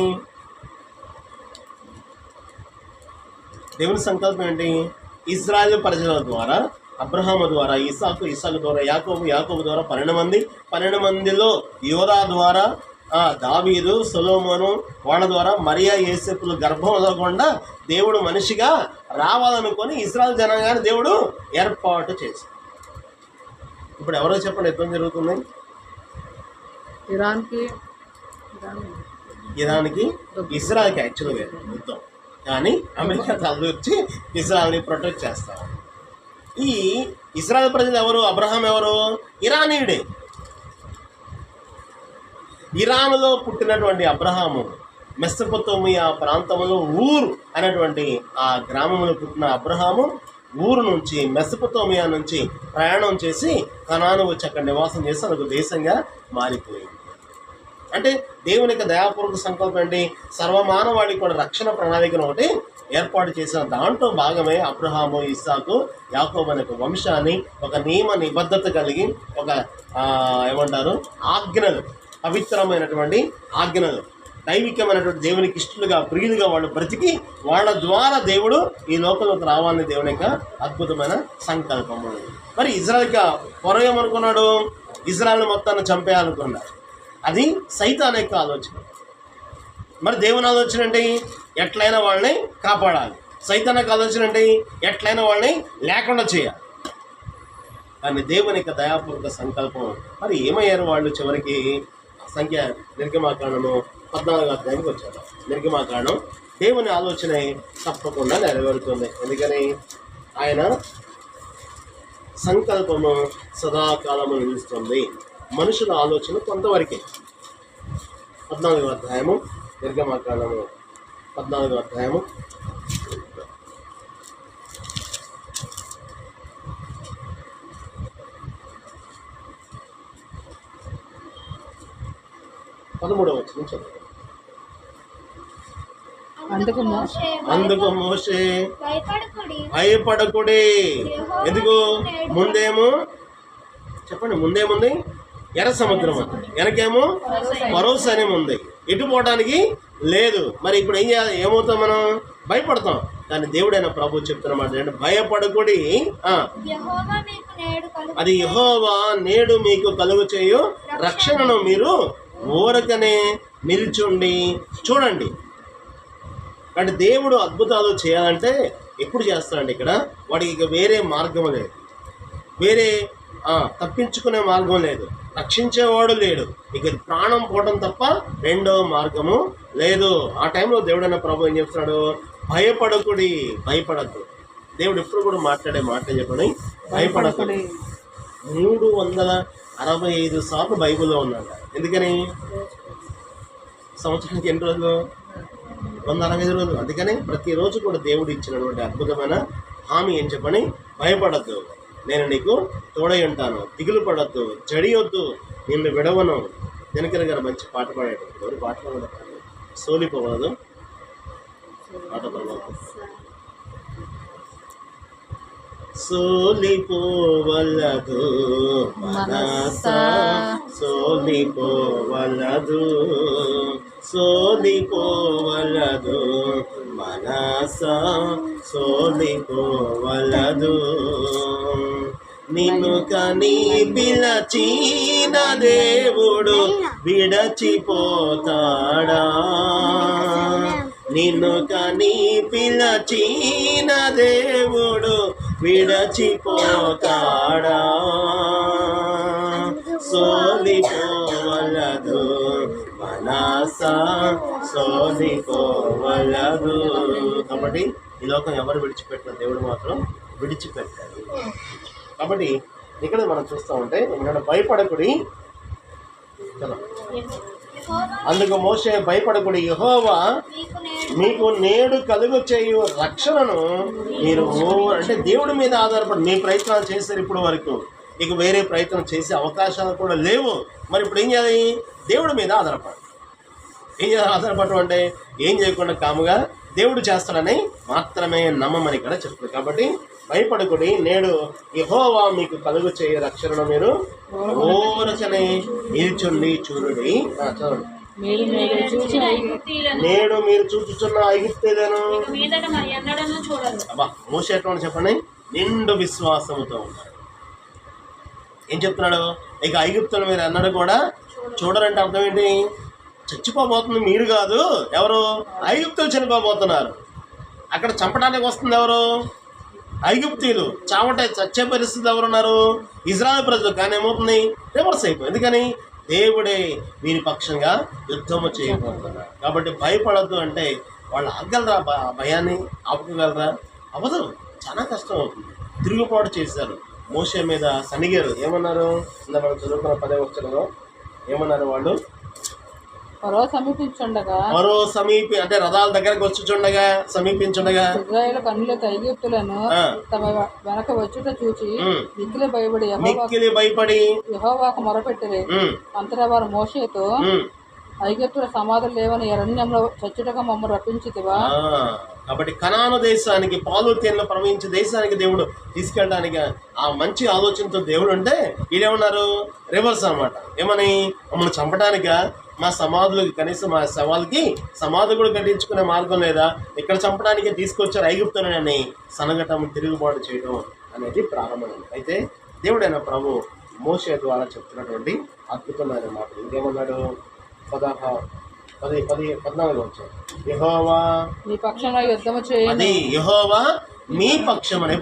దేవుని సంకల్పం? ఏంటి? ఇశ్రాయేలు ప్రజల ద్వారా, అబ్రహాము ద్వారా, ఇస్సాకు ద్వారా, యాకోబు ద్వారా 12 మందిలో యోరా ద్వారా, దావీదు, సొలొమోను వాళ్ళ ద్వారా, మరియా యోసేపులు గర్భంలో కూడా దేవుడు మనిషిగా రావాలనుకొని ఇశ్రాయేలు జనాంగాన్ని దేవుడు ఏర్పాటు చేశాడు. ఇప్పుడు ఎవరో చెప్పండి, ఎట్లా జరుగుతుంది? ఇరాన్కి ఇజ్రాయెల్కి యాక్చువల్గా యుద్ధం, కానీ అమెరికా తల్లి వచ్చి ఇజ్రాయెల్ని ప్రొటెక్ట్ చేస్తారు. ఈ ఇజ్రాయెల్ ప్రజలు ఎవరు? అబ్రహాం ఎవరు? ఇరానీయుడే. ఇరాన్లో పుట్టినటువంటి అబ్రహాము మెసొపొతేమియా ప్రాంతంలో ఊరు అనేటువంటి ఆ గ్రామంలో పుట్టిన అబ్రహాము ఊరు నుంచి, మెసొపొతేమియా నుంచి ప్రయాణం చేసి కనాను వచ్చి అక్కడ నివాసం చేసి అదొక దేశంగా మారిపోయింది. అంటే దేవుని యొక్క దయాపూర్వక సంకల్పం ఏంటి? సర్వమానవాళికి కూడా రక్షణ ప్రణాళికను ఒకటి ఏర్పాటు చేసిన దాంట్లో భాగమే అబ్రహాము, ఇస్సాకు, యాకోబు అనే వంశాన్ని ఒక నియమ నిబద్ధత కలిగి, ఒక ఏమంటారు, ఆజ్ఞలు, పవిత్రమైనటువంటి ఆజ్ఞలు, దైవికమైనటువంటి దేవునికి ఇష్టలుగా, ప్రియులుగా వాళ్ళు బ్రతికి వాళ్ళ ద్వారా దేవుడు ఈ లోకంలోకి రావాలని దేవుని యొక్క అద్భుతమైన సంకల్పము. మరి ఇజ్రాయెల్కి పొర ఏమనుకున్నాడు? ఇజ్రాయెల్ మొత్తాన్ని చంపేయాలనుకున్నాడు. అది సైతాన్ యొక్క ఆలోచన. మరి దేవుని ఆలోచన ఏంటి? ఎట్లయినా వాళ్ళని కాపాడాలి. సైతాన్ యొక్క ఆలోచన ఏంటి? ఎట్లయినా వాళ్ళని లేకుండా చేయాలి. కానీ దేవుని యొక్క దయాపూర్వక సంకల్పం. మరి ఏమయ్యారు వాళ్ళు? చివరికి సంఖ్య నిర్గమాకాండము 14వ అధ్యాయానికి వచ్చారు. నిర్గమాకాండం దేవుని ఆలోచన తప్పకుండా నెరవేరుతుంది. ఎందుకని? ఆయన సంకల్పము సదాకాలము నిలుస్తుంది. మనుషుల ఆలోచన కొంతవరకే. 14వ అధ్యాయము నిర్గమాకాండము 14వ అధ్యాయము 13వ వచనం చదువు. అందుకు మోషే భయపడకుడి. ఎందుకు? ముందేమో చెప్పండి, ముందేముంది? ఎర్ర సముద్రం ఉంది, వెనకేమో ఫరోస్ అనే ఉంది, ఎటు పోవడానికి లేదు. మరి ఇప్పుడు ఏం చేయాలి? ఏమవుతాం మనం? భయపడతాం. కానీ దేవుడైన ప్రభు చెప్తున్నమాట ఏంటంటే, భయపడకుడి, అది యెహోవా నేడు మీకు కలుగు చేయు రక్షణను మీరు ఊరకనే నిల్చుండి చూడండి. అంటే దేవుడు అద్భుతాలు చేయాలంటే ఎప్పుడు చేస్తాడండి? ఇక్కడ వాడికి ఇక వేరే మార్గం లేదు, వేరే తప్పించుకునే మార్గం లేదు, రక్షించేవాడు లేడు. ఇక ప్రాణం పోవడం తప్ప రెండో మార్గము లేదు. ఆ టైంలో దేవుడైన ప్రభు ఏం చెప్తున్నాడు? భయపడకుడి, భయపడద్దు. దేవుడు ఎప్పుడు కూడా మాట్లాడే మాట చెప్పని, భయపడకుడి. 365 సార్లు బైబిల్లో ఉన్నాడు. ఎందుకని? సంవత్సరానికి ఎన్ని రోజులు? 165 రోజులు. అందుకని ప్రతిరోజు కూడా దేవుడు ఇచ్చినటువంటి అద్భుతమైన హామీ ఏం చెప్పని, భయపడద్దు. నేను నీకు తోడై ఉంటాను, దిగులు పడొద్దు, జడియొద్దు, నిన్ను విడవను. దినకర గారు మంచి పాట పాడేటప్పుడు ఎవరు పాట పాడతారు? సోలిపోవలదు పాట పాడదు. సోలిపోవలదు మనసా, సోలిపోవలదు, సోలిపోవలదు మనసా, సోలిపోవలదు. నిన్ను కని పిలచిన దేవుడు విడచిపోతాడా? నిన్ను కని పిలచిన దేవుడు విడచిపోతాడా? సోలిపోవలదు మనసా, సోలిపోవలదు. కాబట్టి ఈ లోకం ఎవరు విడిచిపెట్టిన దేవుడు మాత్రం విడిచిపెట్టాడు. కాబట్టి ఇక్కడ మనం చూస్తూ ఉంటే ఇక్కడ భయపడకుడి కదా, అందుకు మోషే భయపడకుడి, యెహోవా మీకు నేడు కలుగు చేయు రక్షణను మీరు అంటే దేవుడి మీద ఆధారపడి మీ ప్రయత్నాలు చేశారు ఇప్పుడు వరకు, ఇక వేరే ప్రయత్నం చేసే అవకాశాలు కూడా లేవు. మరి ఇప్పుడు ఏం చేయాలి? దేవుడి మీద ఆధారపడాలి. ఏం చేయాలి? ఆధారపడటం అంటే ఏం చేయకుండా కాముగా దేవుడు చేస్తాడని మాత్రమే నమ్మమని ఇక్కడ చెప్తుంది. కాబట్టి భయపడకుడి, నేడు యెహోవా మీకు కలుగు చేయు రక్షణను మీరు ఓరచనే నిల్చుండి చూడుడి. చదవండి. నేడు మీరు చూచుచున్న ఐగుప్తీయులను అబ్బా మోషే ఎట్లా చెప్పండి, నిండు విశ్వాసముతో ఉన్నారు. ఏం చెప్తున్నాడు? ఇక ఐగుప్తులు మీరు అన్నాడు కూడా చూడరంటే అర్థం ఏంటి? చచ్చిపోబోతుంది మీరు కాదు, ఎవరు? ఐగుప్తులు చనిపోబోతున్నారు. అక్కడ చంపడానికి వస్తుంది ఎవరు? ఐగుప్తీయులు. చచ్చే పరిస్థితి ఎవరున్నారు? ఇజ్రాయెల్ ప్రజలు. కానీ ఏమవుతుంది? రివర్స్ అయిపోయింది. ఎందుకని? దేవుడే వీరి పక్షంగా యుద్ధము చేయబోతున్నారు. కాబట్టి భయపడద్దు అంటే వాళ్ళు ఆగలరా? భయాన్ని ఆపుకోగలరా? అవ్వదు, చాలా కష్టం అవుతుంది. తిరుగుబాటు చేశారు, మోషే మీద సనిగారు. ఏమన్నారు? మనం చదువుకున్న 10వ వచనంలో ఏమన్నారు వాళ్ళు? ఫరో సమీపించుండగా, అంటే రథాల దగ్గరకు వచ్చుచుండగా, సమీపించుండగా ఇశ్రాయేలు కన్నులెత్తి ఐగుప్తులను తమ వెనక వచ్చుట చూచి మిక్కిలి భయపడి యెహోవాకు మొరపెట్టిరి. అంతటా వారు మోషేతో, ఐగుప్తుల సమాధులు లేవని అరణ్యంలో చచ్చుటగా మమ్మల్ని రప్పించితివా? కాబట్టి కనాను దేశానికి, పాలు తేనెలు ప్రవహించే దేశానికి దేవుడు తీసుకెళ్ళడానికి ఆ మంచి ఆలోచనతో దేవుడు ఉంటే వీళ్ళేమన్నారు? రివర్స్ అనమాట. ఏమని? మమ్మల్ని చంపడానిక? మా సమాధులకి, కనీసం మా శవాలకి సమాధి కూడా కట్టించుకునే మార్గం లేదా? ఇక్కడ చంపడానికే తీసుకొచ్చారు ఐగుప్తులని సనగటం, తిరుగుబాటు చేయడం అనేది ప్రారంభమైంది. అయితే దేవుడైన ప్రభు మోషే ద్వారా చెప్తున్నటువంటి అద్భుతమైన మాట ఇంకేమన్నాడు? 14 వచ్చాడు. యెహోవా మీ పక్షంలో యుద్ధము చేయండి. యెహోవా మీ పక్షమని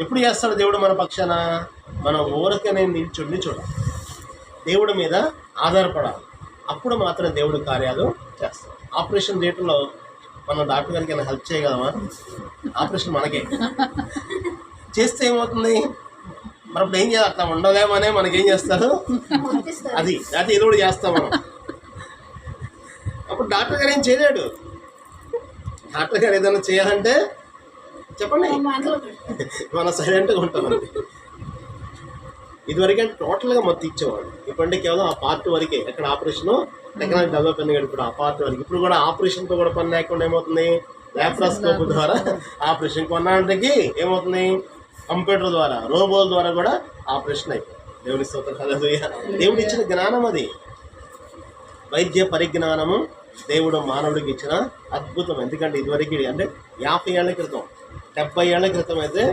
ఎప్పుడు చేస్తాడు దేవుడు మన పక్షాన? మన ఊరకనే నిల్చుండి చూడాలి, దేవుడి మీద ఆధారపడాలి. అప్పుడు మాత్రం దేవుడి కార్యాలు చేస్తాడు. ఆపరేషన్ థియేటర్లో మనం డాక్టర్ గారికి ఏమైనా హెల్ప్ చేయగలమా? ఆపరేషన్ మనకే చేస్తే ఏమవుతుంది? మరి ఇప్పుడు ఏం చేయాలి? అట్లా ఉండలేమనే మనకేం చేస్తారు? అది ఇది కూడా చేస్తాం మనం. అప్పుడు డాక్టర్ గారు ఏం చేయలేడు. డాక్టర్ గారు ఏదైనా చేయాలంటే చెప్పండి, మనం సైలెంట్గా ఉంటాం. ఇదివరకే టోటల్గా మొత్తం ఇచ్చేవాడు. ఇప్పుడంటే కేవలం ఆ పార్ట్ వరకే. ఎక్కడ ఆపరేషన్ టెక్నాలజీ డెవలప్ అయింది కదా, ఇప్పుడు ఆ పార్ట్ వరకు. ఇప్పుడు కూడా ఆపరేషన్తో కూడా పని లేకుండా ఏమవుతుంది? ల్యాప్రాస్కోప్ ద్వారా ఆపరేషన్ కొన్నాటికి ఏమవుతుంది? కంప్యూటర్ ద్వారా, రోబోల ద్వారా కూడా ఆపరేషన్ అయిపోయింది. దేవుడి స్తోత్రం, హల్లెలూయా. దేవుడు ఇచ్చిన జ్ఞానం అది, వైద్య పరిజ్ఞానము దేవుడు మానవుడికి ఇచ్చిన అద్భుతం. ఎందుకంటే ఇదివరకు అంటే 50 ఏళ్ల క్రితం, 70 ఏళ్ల క్రితం అయితే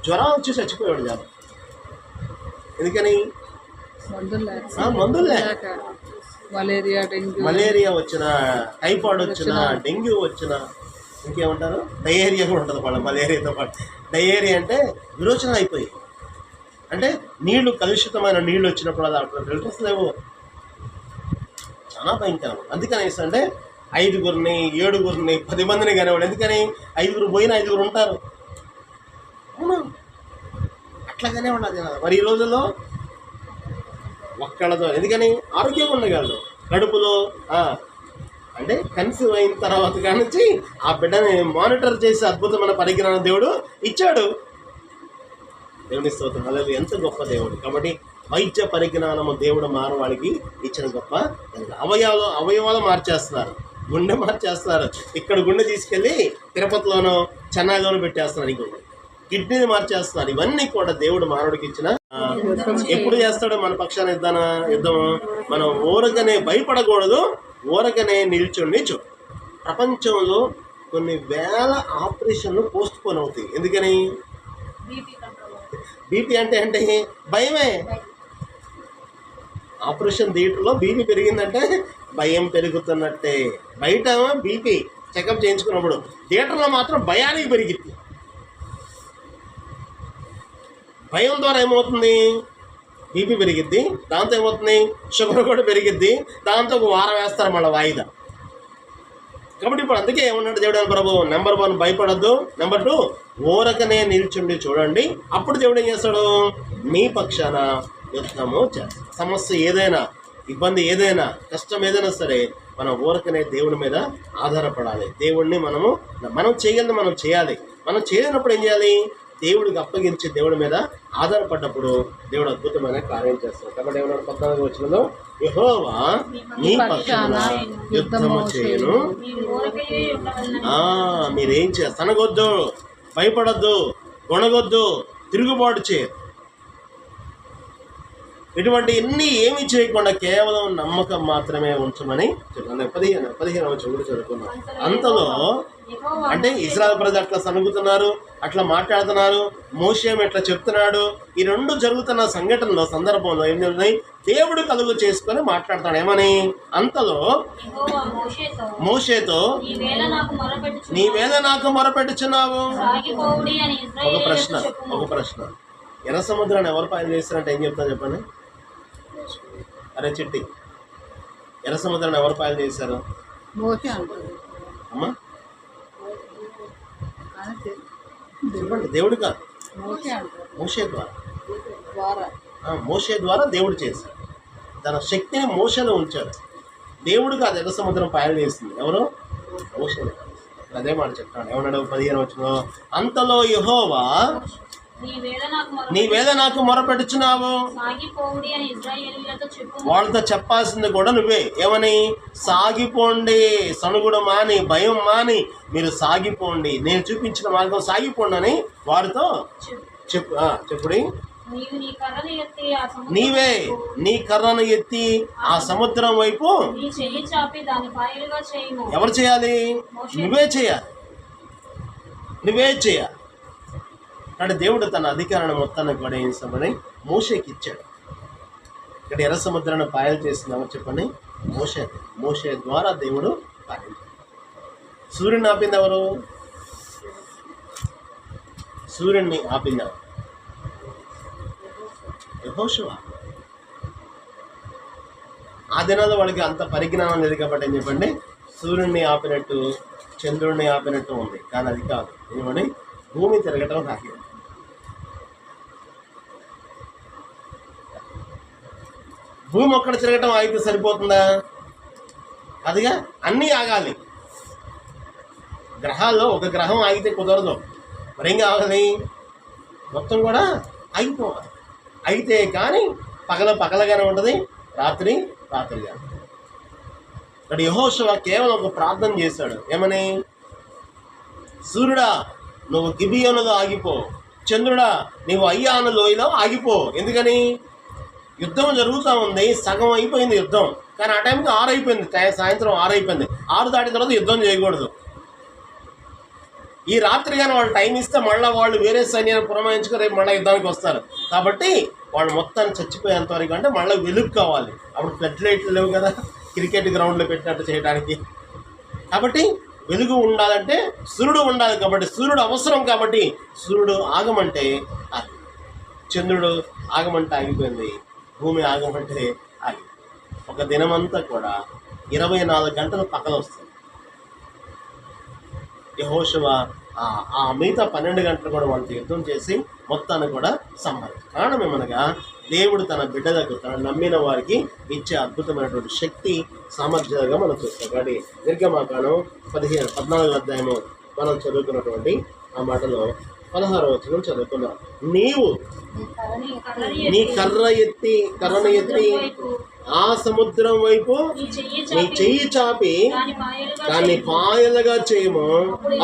జ్వరం వచ్చి చచ్చిపోయాడు జనం. ఎందుకని? మందులు లేక. మలేరియా వచ్చిన, టైఫాయిడ్ వచ్చిన, డెంగ్యూ వచ్చిన, ఇంకేమంటారు, డయేరియా కూడా ఉంటుంది వాళ్ళ మలేరియాతో పాటు. డయేరియా అంటే విరోచన అయిపోయి, అంటే నీళ్లు కలుషితమైన నీళ్ళు వచ్చినప్పుడు అది అక్కడ ఫిల్టర్స్ లేవు, చాలా భయంకరం. అందుకని అంటే 5గురిని, 7గురిని, 10 మందిని కానివాడు. ఎందుకని? 5గురు పోయిన 5గురు ఉంటారు. అవును, అట్లాగానే ఉన్నది. మరి ఈ రోజుల్లో ఒక్కళ్ళతో, ఎందుకని? ఆరోగ్యంగా ఉండగలరు. కడుపులో అంటే కన్సీవ్ అయిన తర్వాత కానించి ఆ బిడ్డని మానిటర్ చేసే అద్భుతమైన పరిజ్ఞానం దేవుడు ఇచ్చాడు. దేవుని స్తోత్రం. హల్లెలూయా. ఎంత గొప్ప దేవుడు. కాబట్టి వైద్య పరిజ్ఞానము దేవుడు మానవాళికి ఇచ్చిన గొప్ప అవయవాలు మార్చేస్తున్నారు. గుండె మార్చేస్తున్నారు. ఇక్కడ గుండె తీసుకెళ్ళి తిరుపతిలోనో చెన్నైలోనో పెట్టేస్తున్నారు. ఇంకొకటి కిడ్నీని మార్చేస్తున్నారు. ఇవన్నీ కూడా దేవుడు మానవుడికి ఇచ్చిన. ఎప్పుడు చేస్తాడో మన పక్షాన యుద్ధం. మనం ఊరకనే భయపడకూడదు, ఊరకనే నిల్చుండి ప్రపంచంలో కొన్ని వేల ఆపరేషన్లు పోస్ట్ పోన్ అవుతాయి. ఎందుకని? బీపీ అంటే భయమే. ఆపరేషన్ థియేటర్లో బీపీ పెరిగిందంటే భయం పెరుగుతున్నట్టే. బయట బీపీ చెకప్ చేయించుకున్నప్పుడు, థియేటర్లో మాత్రం భయానికి పెరిగింది. భయం ద్వారా ఏమవుతుంది? బీపీ పెరిగిద్ది, దాంతో ఏమవుతుంది? షుగర్ కూడా పెరిగిద్ది, దాంతో ఒక వారం వేస్తారు మళ్ళీ వాయిదా. కాబట్టి ఇప్పుడు అందుకే ఏమన్నాడు దేవుడు ప్రభు, నెంబర్ 1 భయపడద్దు, నెంబర్ 2 ఊరకనే నిల్చుండి చూడండి. అప్పుడు దేవుడు ఏం చేస్తాడు? మీ పక్షాన యుద్ధము చేస్తాడు. సమస్య ఏదైనా, ఇబ్బంది ఏదైనా, కష్టం ఏదైనా సరే మనం ఊరకనే దేవుడి మీద ఆధారపడాలి. దేవుడిని మనం చేయగలిగింది మనం చేయాలి. మనం చేయలేనప్పుడు ఏం చేయాలి? దేవుడికి అప్పగించి దేవుడి మీద ఆధారపడ్డప్పుడు దేవుడు అద్భుతమైన కార్యం చేస్తాడు. కాబట్టి ఏమన్నాడు 14వ వచనంలో, యెహోవా నీ పక్షాన యుద్ధము చేయను. మీరేం చేయాలి? సనగొద్దు, భయపడద్దు, గొణగొద్దు, తిరుగుబాటు చేయరు. ఇటువంటి ఎన్ని ఏమి చేయకుండా కేవలం నమ్మకం మాత్రమే ఉంచమని చెప్పాను. 15వ వచనం కూడా చదువుకున్నాం. అంతలో అంటే ఇశ్రాయేలు ప్రజలు అట్లా సనుగుతున్నారు, అట్లా మాట్లాడుతున్నారు, మోషే ఎట్లా చెప్తున్నాడు. ఈ రెండు జరుగుతున్న సంఘటనలో సందర్భంలో ఏం జరుగుతున్నాయి? దేవుడు కలుగు చేసుకొని మాట్లాడతాడు. ఏమని? అంతలో మోషేతో నీవేళ నాకు మొరపెట్టుచున్నావు. ఒక ప్రశ్న ఎర్ర సముద్రాన్ని ఎవరు పాయలు చేస్తారంటే ఏం చెప్తాను చెప్పండి? అరే చిట్టి, ఎర్ర సముద్రాన్ని ఎవరు పాయలు చేశారు? అమ్మా చెప్పండి. దేవుడు కాదు, మోషే ద్వారా. మోషే ద్వారా దేవుడు చేశాడు. తన శక్తిని మోషేలో ఉంచాడు. దేవుడు కాదు ఎర్ర సముద్రం పాయలు చేస్తుంది. ఎవరు? మోషే. అదే మాట చెప్తాడు. ఏమన్నాడు 15వ వచనంలో, అంతలో యెహోవా నీవేళ నాకు మొరపెట్టుచున్నావు. వాళ్ళతో చెప్పాల్సింది కూడా నువ్వే. ఏమని? సాగిపోండి, సనుగుడు మాని, భయం మాని, మీరు సాగిపోండి, నేను చూపించిన మార్గం సాగిపోండి అని వారితో చెప్పుడి. నీవే నీ కర్రను ఎత్తి ఆ సముద్రం వైపు. ఎవరు చేయాలి? నువ్వే చేయాలి. అంటే దేవుడు తన అధికారాన్ని మొత్తాన్ని కూడా ఏం చేస్తామని మోషేకి ఇచ్చాడు. ఇక్కడ ఎర్ర సముద్రాన్ని పాయలు చేస్తున్నామో చెప్పండి? మోషే ద్వారా దేవుడు పాయలు. సూర్యుని ఆపింది ఎవరు? సూర్యుడిని ఆపింది ఎవరు? యెహోషువ. ఆ దినాల్లో వాడికి అంత పరిజ్ఞానం లేదు కాబట్టి ఏం చెప్పండి, సూర్యుడిని ఆపినట్టు చంద్రుడిని ఆపినట్టు ఉంది. కానీ అది కాదు. ఏమని? భూమి తిరగటం ఆగింది. భూమి ఒక్కడ తిరగటం ఆగితే సరిపోతుందా? అదిగా అన్నీ ఆగాలి. గ్రహాల్లో ఒక గ్రహం ఆగితే కుదరదు. మరేం కావాలి? మొత్తం కూడా ఆగిపోవాలి. అయితే కానీ పగలగానే ఉంటుంది, రాత్రి రాత్రిగా. ఇక్కడ యెహోషువ కేవలం ఒక ప్రార్థన చేశాడు. ఏమని? సూర్యుడా నువ్వు గిబియోనులో ఆగిపో, చంద్రుడా నీవు అయ్యాను లోయలో ఆగిపో. ఎందుకని? యుద్ధం జరుగుతూ ఉంది, సగం అయిపోయింది యుద్ధం. కానీ ఆ టైంకి 6 అయిపోయింది, సాయంత్రం 6 అయిపోయింది. 6 దాటిన తర్వాత యుద్ధం చేయకూడదు. ఈ రాత్రి కానీ వాళ్ళు టైం ఇస్తే మళ్ళీ వాళ్ళు వేరే సైన్యాన్ని పురమాయించుకొని రేపు మళ్ళీ యుద్ధానికి వస్తారు. కాబట్టి వాళ్ళు మొత్తాన్ని చచ్చిపోయేంత వరకు అంటే మళ్ళీ వెలుగు కావాలి. అప్పుడు ఫ్లడ్ లైట్లు లేవు కదా క్రికెట్ గ్రౌండ్లో పెట్టినట్టు చేయడానికి. కాబట్టి వెలుగు ఉండాలంటే సూర్యుడు ఉండాలి. కాబట్టి సూర్యుడు అవసరం. కాబట్టి సూర్యుడు ఆగమంటే ఆగి, చంద్రుడు ఆగమంటే ఆగిపోయింది, భూమి ఆగమంటే ఆగి. ఒక దినమంతా కూడా 24 గంటలు పక్కన వస్తుంది. యెహోషువ ఆ మిగతా 12 గంటలు కూడా వాళ్ళతో యుద్ధం చేసి మొత్తాన్ని కూడా సంహరించారు. కారణం ఏమనగా దేవుడు తన బిడ్డలకు, తన నమ్మిన వారికి ఇచ్చే అద్భుతమైనటువంటి శక్తి సామర్థ్యాలుగా మనం చూస్తాం. కాబట్టి నిర్గమాకాండం 14వ అధ్యాయము మనం చదువుకున్నటువంటి ఆ మాటలో 16వ వచనం చదువుకున్నాం. నీవు నీ కర్రను ఎత్తి ఆ సముద్రం వైపు నీ చెయ్యి చాపి దాన్ని పాయలుగా చేయము.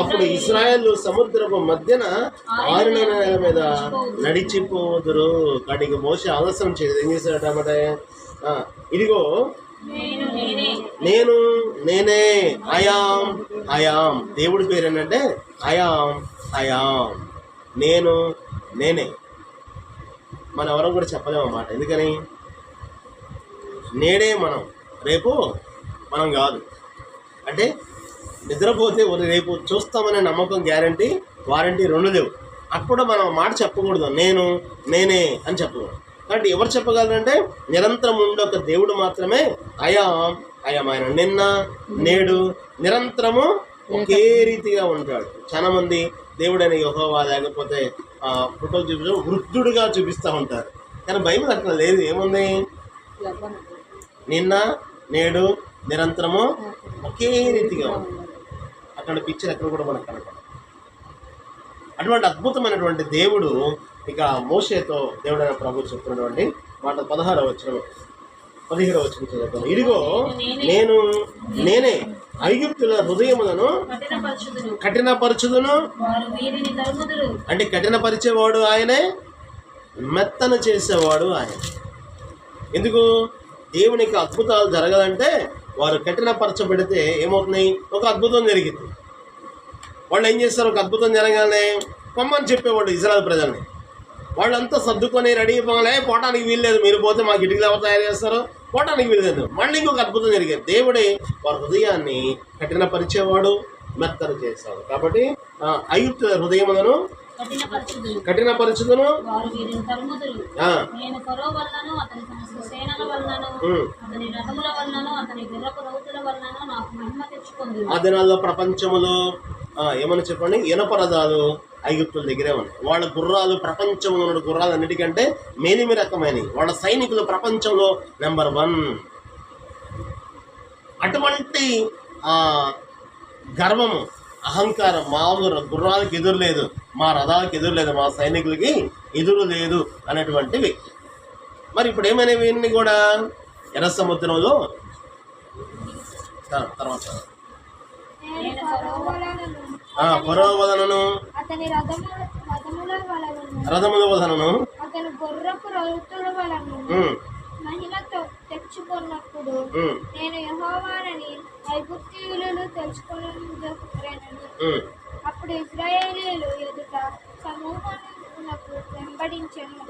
అప్పుడు ఇశ్రాయేలు సముద్రపు మధ్యన ఆరిన నేల మీద నడిచిపోదురు. కాటికి మోషే ఆలస్యం చేయదు. ఏం చేశాడట? ఇదిగో నేనే అయాం. దేవుడి పేరు ఏంటంటే అయాం. నేనే. మనం ఎవరం కూడా చెప్పలేము అన్నమాట. ఎందుకని? నేడే మనం, రేపు మనం కాదు. అంటే నిద్రపోతే రేపు చూస్తామనే నమ్మకం వారంటీ రెండు లేవు. అప్పుడు మనం మాట చెప్పకూడదు, నేనే అని చెప్పకూడదు. కాబట్టి ఎవరు చెప్పగలరంటే నిరంతరం ఉండే ఒక దేవుడు మాత్రమే అయాం. ఆయన నిన్న నేడు నిరంతరము ఒకే రీతిగా ఉంటాడు. చాలా మంది దేవుడైన యెహోవా లేకపోతే ఫోటోలు చూపించడం వృద్ధుడుగా చూపిస్తూ ఉంటారు. కానీ బైబిల్ అట్లా లేదు. ఏముంది? నిన్న నేడు నిరంతరము ఒకే రీతిగా ఉంటుంది. అటువంటి పిక్చర్ ఎక్కడ కూడా మనకు కనపడదు. అటువంటి అద్భుతమైనటువంటి దేవుడు ఇక మోషేతో దేవుడైన ప్రభు చెప్తున్నటువంటి మాట 16వ వచనం 17వ వచనం చదువుతాను. ఇదిగో నేనే ఐగుప్తుల హృదయములను కఠినపరచుదును. అంటే కఠినపరిచేవాడు ఆయనే, మెత్తన చేసేవాడు ఆయన. ఎందుకు? దేవునికి అద్భుతాలు జరగాలంటే వారు కఠినపరచబడితే ఏమవుతున్నాయి? ఒక అద్భుతం జరిగింది. వాళ్ళు ఏం చేస్తారు? ఒక అద్భుతం జరగానే పొమ్మని చెప్పేవాళ్ళు ఇజ్రాయెల్ ప్రజల్ని. వాళ్ళంతా సర్దుకొని రెడీ అయిపోగానే పోవటానికి వీల్లేదు, మీరు పోతే మాకు ఇటుకలు ఎవరు తయారు చేస్తారో, పోవటానికి వీల్లేదు. మళ్ళీ ఇంకొక అద్భుతం జరిగేది. దేవుడే వారి హృదయాన్ని కఠినపరిచేవాడు, మెత్తన చేస్తాడు. కాబట్టి ఐగుప్తు హృదయములను కఠినపరచుదును. ఆ దినాల్లో ప్రపంచములో ఏమని చెప్పండి, ఇనప రథాలు ఐగుప్తుల దగ్గరే ఉన్నాయి. వాళ్ళ గుర్రాలు ప్రపంచంలో ఉన్న గుర్రాలు అన్నిటికంటే మేలిమి రకమైనవి. వాళ్ళ సైనికులు ప్రపంచంలో నెంబర్ 1. అటువంటి గర్వము, అహంకారం మా గుర్రాలకు ఎదురు లేదు, మా రథాలకు ఎదురు లేదు, మా సైనికులకి ఎదురు లేదు అనేటువంటి వ్యక్తి. మరి ఇప్పుడు ఏమైనవి ఇవన్నీ కూడా ఎర్ర సముద్రంలో తర్వాత ఫరో వలనను రథముల వలనను అతను గుర్రపు రౌతుల వలన మహిమతో తెచ్చుకున్నప్పుడు నేను యెహోవానని ఐగుప్తీయులు తెలుసుకొనుటకు అప్పుడు ఇశ్రాయేలీయులు ఎదుట సమూహమునకు వెంబడించెను.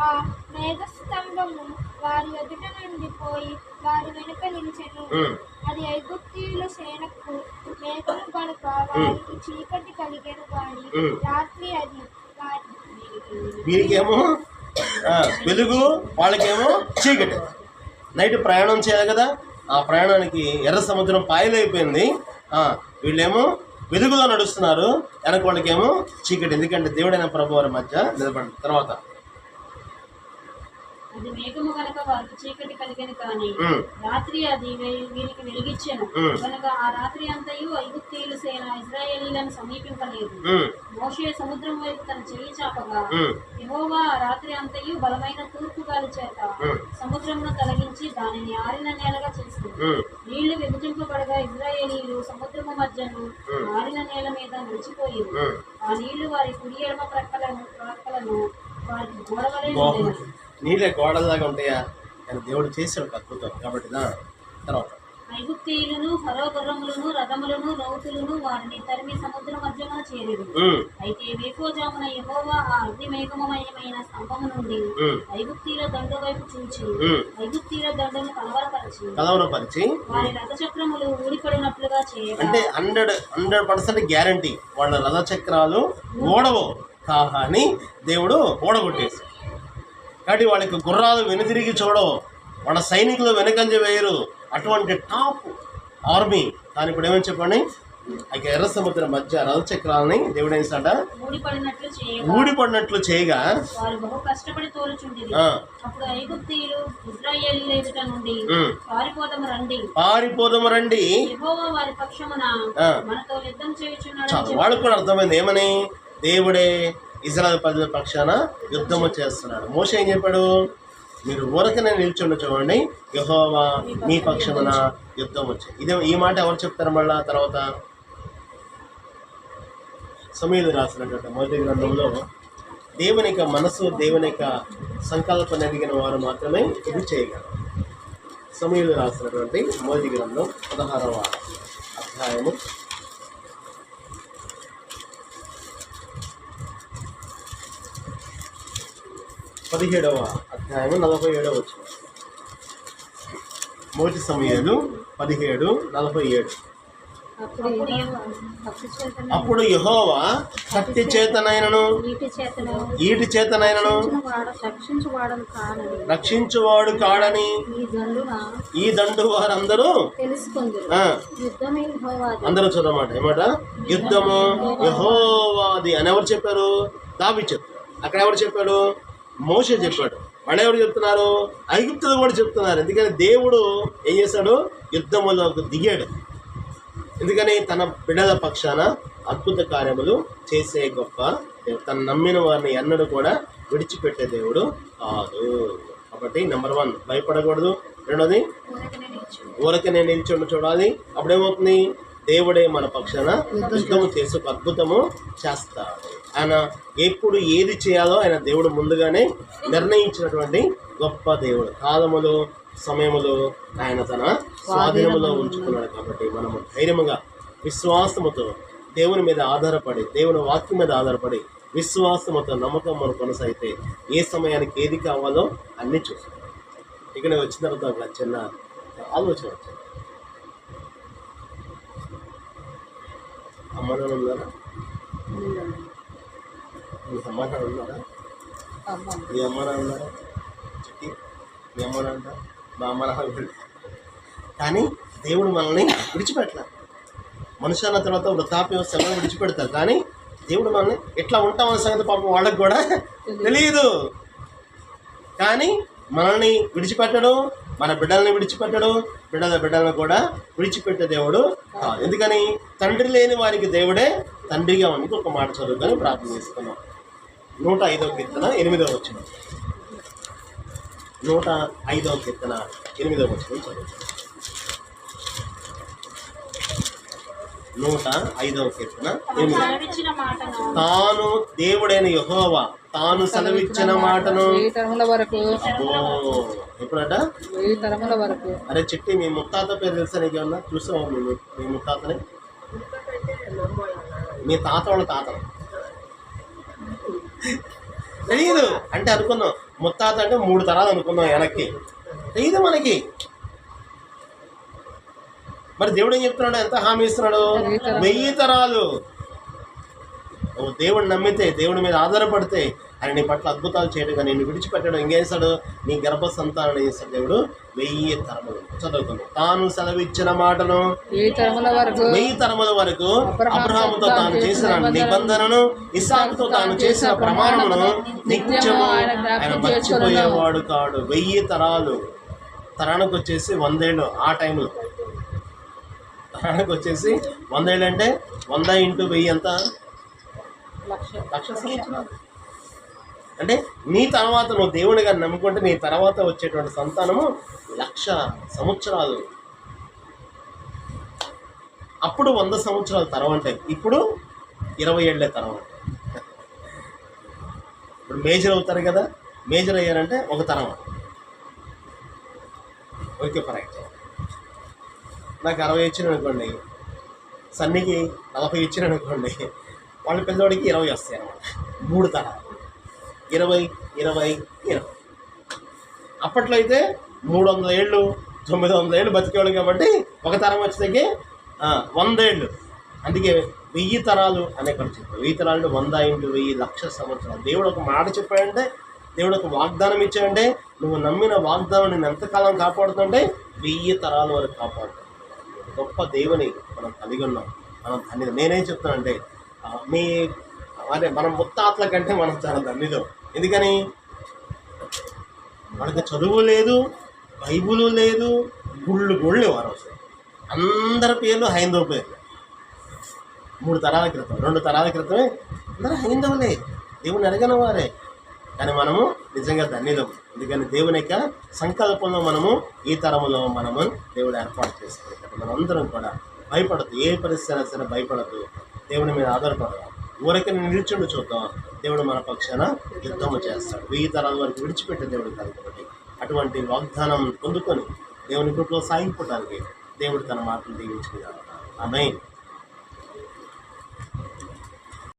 ఆ మేఘస్తంభము వారి ఎదుట నుండి పోయి వారి వెనుక నిలిచెను. అది ఐగుప్తీయుల సేనకు మేఘము కనుక వారికి చీకటి కలిగెను గాని రాత్రి అది వీరికేమో వెలుగు, వాళ్ళకేమో చీకటి. నైట్ ప్రయాణం చేయాలి కదా, ఆ ప్రయాణానికి ఎర్ర సముద్రం పాయలైపోయింది. వీళ్ళేమో వెలుగులో నడుస్తున్నారు, వెనక వాళ్ళకేమో చీకటి. ఎందుకంటే దేవుడైన ప్రభు వారి మధ్య నిలబడిన తర్వాత అది మేఘము కనుక వారికి చీకటి కలిగెను కానీ రాత్రి అది వీరికి వెలిగించెను కనుక ఆ రాత్రి అంతయు ఐగుప్తీయుల సేన ఇశ్రాయేలీయులను సమీపింపలేదు. మోషే సముద్రం వైపు తన చెయ్యి చాపగా యెహోవా ఆ రాత్రి అంతయు బలమైన తూర్పు గాలి చేత సముద్రమును తొలగించి దానిని ఆరిన నేలగా చేసింది. నీళ్లు విభజింపబడగా ఇశ్రాయేలీయులు సముద్రము మధ్యను ఆరిన నేల మీద నడిచిపోయింది. ఆ నీళ్లు వారి కుడి ఎడమ ప్రక్కలను వారికి గోడవలే ఉండేది. నీళ్ళే గోడలాగా ఉంటాయా? కానీ దేవుడు చేసాడు అద్భుతం. కాబట్టి తర్వాత ఐగుప్తీయులను ఫరో గుర్రములను రథములను రౌతులను వారిని తరిమి సముద్ర మధ్యమున చేరేది. అయితే వేకువజామున యెహోవా ఆ అగ్ని మేఘమయమైన స్తంభము నుండి ఐగుప్తీయుల దండు వైపు చూచి ఐగుప్తీయుల దండును కలవరపరిచి వారి రథచక్రములు ఊడిపడినట్లుగా చేయగా, అంటే 100% గ్యారంటీ వాళ్ళ రథచక్రాలు ఓడవు కానీ దేవుడు ఓడగొట్టేసి. కాబట్టి వాళ్ళకి గుర్రాలు వెనుతిరిగి చూడవు, వాళ్ళ సైనికులు వెనుకంజ వేయరు. అటువంటి టాప్ ఆర్మీ. కానీ ఇప్పుడు ఏమని చెప్పండి, ఇక ఎర్ర సముద్రం మధ్య రథచక్రాలని దేవుడు ఏం సాట ఊడిపడినట్లు చేయగా వారు బహు కష్టపడి తోలుచుండిరి. అప్పుడు ఐగుప్తీయులు ఇశ్రాయేలీయుల ఎదుట నుండి పారిపోదము రండి, యెహోవా వారి పక్షమున మనతో యుద్ధం చేయుచున్నాడు. వాళ్ళకు కూడా అర్థమైంది ఏమని, దేవుడే ఇజ్రాయెల్ ప్రజల పక్షాన యుద్ధము చేస్తున్నాడు. మోషే ఏం చెప్పాడు, మీరు ఊరకనే నిల్చుండి చూడండి, యెహోవా మీ పక్షమున యుద్ధం వచ్చాయి. ఇదే ఈ మాట ఎవరు చెప్తారు మళ్ళా తర్వాత? సమూయేలు రాసినటువంటి మొదటి గ్రంథంలో దేవుని యొక్క మనసు, దేవుని యొక్క సంకల్పం ఎదిగిన వారు మాత్రమే ఇది చేయగలరు. సమూయేలు రాసినటువంటి మొదటి గ్రంథం 16వ అధ్యాయము 17వ అధ్యాయము 47వ వచనం. మొదటి సమూయేలు 17:47. అప్పుడు యెహోవా కత్తి చేతనైనను ఈటి చేతనైనను రక్షించువాడు కాడని ఈ దండు వారందరూ అందరూ చదవమాట. ఏమాట? యుద్ధము యెహోవాది అని ఎవరు చెప్పారు? దావీదు చెప్పారు. అక్కడ ఎవరు చెప్పాడు? మోషే చెప్పాడు. వాళ్ళు ఎవరు చెప్తున్నారు? ఐగుప్తులు కూడా చెప్తున్నారు. ఎందుకని దేవుడు ఏం చేశాడు? యుద్ధములోకి దిగాడు. ఎందుకని తన బిడ్డల పక్షాన అద్భుత కార్యములు చేసే గొప్ప దేవుడు. తను నమ్మిన వారిని ఎన్నడూ కూడా విడిచిపెట్టే దేవుడు కాదు. కాబట్టి నెంబర్ 1 భయపడకూడదు. రెండోది ఊరకనే నిల్చుండి చూడాలి. అప్పుడేమవుతుంది? దేవుడే మన పక్షాన యుద్ధము చేసి ఒక అద్భుతము చేస్తాడు. ఆయన ఎప్పుడు ఏది చేయాలో ఆయన దేవుడు ముందుగానే నిర్ణయించినటువంటి గొప్ప దేవుడు. కాలములు సమయములు ఆయన తన స్వాధీనములో ఉంచుకున్నాడు. కాబట్టి మనము ధైర్యముగా విశ్వాసముతో దేవుని మీద ఆధారపడి, దేవుని వాక్యం మీద ఆధారపడి విశ్వాసముతో నమ్మకం మనం కొనసాగితే ఏ సమయానికి ఏది కావాలో అన్నీ చూస్తాం. ఇక్కడ వచ్చిన తర్వాత ఒక చిన్న ఆలోచన వచ్చింది. అమ్మ నాన్న ఉన్నారా? మీ అమ్మ నాన్న ఉన్నారా? మీ అమ్మ నాన్న ఉన్నారా? చిట్టి మీ అమ్మ నాన్న, మా అమ్మ నాన్న. కానీ దేవుడు మనల్ని విడిచిపెట్టలేదు. మనిషి అన్న తర్వాత వృద్ధాప్యం సెలవు విడిచిపెడతారు. కానీ దేవుడు మనల్ని ఎట్లా ఉంటామన్న సంగతి పాపం వాళ్ళకి కూడా తెలియదు. కానీ మనల్ని విడిచిపెట్టడు, మన బిడ్డల్ని విడిచిపెట్టడు, బిడ్డలను కూడా విడిచిపెట్టే దేవుడు కాదు. ఎందుకని? తండ్రి లేని వారికి దేవుడే తండ్రిగా ఉంది. ఒక మాట చదువుకొని ప్రార్థన చేసుకున్నాం. 105వ కీర్తన 8వ వచనం. 105వ కీర్తన 8వ వచనం చదువుతాం. 105వ కీర్తన 8. తాను దేవుడైన యెహోవా తాను సెలవిచ్చిన మాటను ఎప్పుడట? 1000 తరముల వరకు. అరే చిట్టి, మీ ముత్తాత పేరు తెలుసా? నీకు ఏమన్నా చూసావా? మీ ముత్తాతని, మీ తాత వాళ్ళ తాతను తెలియదు అంటే అనుకున్నాం. ముత్తాత అంటే 3 తరాలు అనుకున్నాం వెనక్కి. తెలియదు మనకి. మరి దేవుడు ఏం చెప్తున్నాడు? ఎంత హామీ ఇస్తున్నాడు? 1000 తరాలు. నువ్వు దేవుడిని నమ్మితే, దేవుడి మీద ఆధారపడితే ఆయన నీ పట్ల అద్భుతాలు చేయడం, నిన్ను విడిచిపెట్టడం, ఇంకేసాడు? నీ గర్భ సంతానం చేస్తాడు దేవుడు 1000 తరములు. చదువుకున్నాం. తాను సెలవిచ్చిన మాటను 1000 తరముల వరకు అబ్రహాముతో తాను చేసిన నిబంధనను, ఇస్సాకుతో తాను చేసిన ప్రమాణమును నిత్యము ఆయన మర్చిపోయేవాడు కాడు. 1000 తరాలు. తరానికి వచ్చేసి 100 ఏళ్ళు. ఆ టైంలో తరానికి వచ్చేసి 100 ఏళ్ళు అంటే 100 × 1000 ఎంత? 1,00,000 సంవత్సరాలు. అంటే నీ తర్వాత నువ్వు దేవుడిగా నమ్ముకుంటే నీ తర్వాత వచ్చేటువంటి సంతానము 1,00,000 సంవత్సరాలు. అప్పుడు 100 సంవత్సరాలు తరం అంటే ఇప్పుడు 20 ఏళ్లే తరం అంటే. ఇప్పుడు మేజర్ అవుతారు కదా, మేజర్ అయ్యారంటే ఒక తరం. ఓకే, ఫర్ ఎగ్జాంపుల్ నాకు 60 ఇచ్చిన అనుకోండి, సన్నికి 40 ఇచ్చిన అనుకోండి, వాళ్ళ పిల్లవాడికి 20 వస్తాయి అన్నమాట. 3 తరాలు. 20, 20, 20. అప్పట్లో అయితే 300 ఏళ్ళు 900 ఏళ్ళు బతికేవాడు కాబట్టి ఒక తరం వచ్చేసరికి 100 ఏళ్ళు. అందుకే 1000 తరాలు అనే ఇక్కడ చెప్పాడు. 1000 తరాలు 100 × 1000 1,00,000 సంవత్సరాలు. దేవుడు ఒక మాట చెప్పాడంటే, దేవుడు ఒక వాగ్దానం ఇచ్చాడంటే, నువ్వు నమ్మిన వాగ్దానం నేను ఎంతకాలం కాపాడుతుంటే 1000 తరాల వరకు కాపాడుతాడు. గొప్ప దేవుని మనం కలిగి ఉన్నాం. మనం ధన్యులు. నేనేం చెప్తానంటే మీ అదే మనం ముత్తాతల కంటే మనం చాలా ధన్యులు. ఎందుకని మనకి చదువు లేదు, బైబులు లేదు, గుళ్ళు వారు అసలు అందరి పేర్లు హైందవ పేర్లు. 3 తరాల క్రితం 2 తరాల క్రితమే అందరూ హైందవులే, దేవుని అడగని వారే. కానీ మనము నిజంగా ధన్యులం. ఎందుకని దేవుని యొక్క సంకల్పంలో మనము ఈ తరములో మనము దేవుడు ఏర్పాటు చేస్తాడు. కాబట్టి మనందరం కూడా భయపడద్దు, ఏ పరిస్థితి సరే భయపడద్దు, దేవుని మీద ఆధారపడదాం, ఊరికి నిల్చుండి చూద్దాం. దేవుడు మన పక్షాన యుద్ధము చేస్తాడు. 1000 తరాల వరకు విడిచిపెట్టే దేవుడు కాదు. కాబట్టి అటువంటి వాగ్దానం పొందుకొని దేవుని కృపలో సాగిపోవడానికి దేవుడు తన మాటలు దీవించుకున్నాడు. ఆమేన్.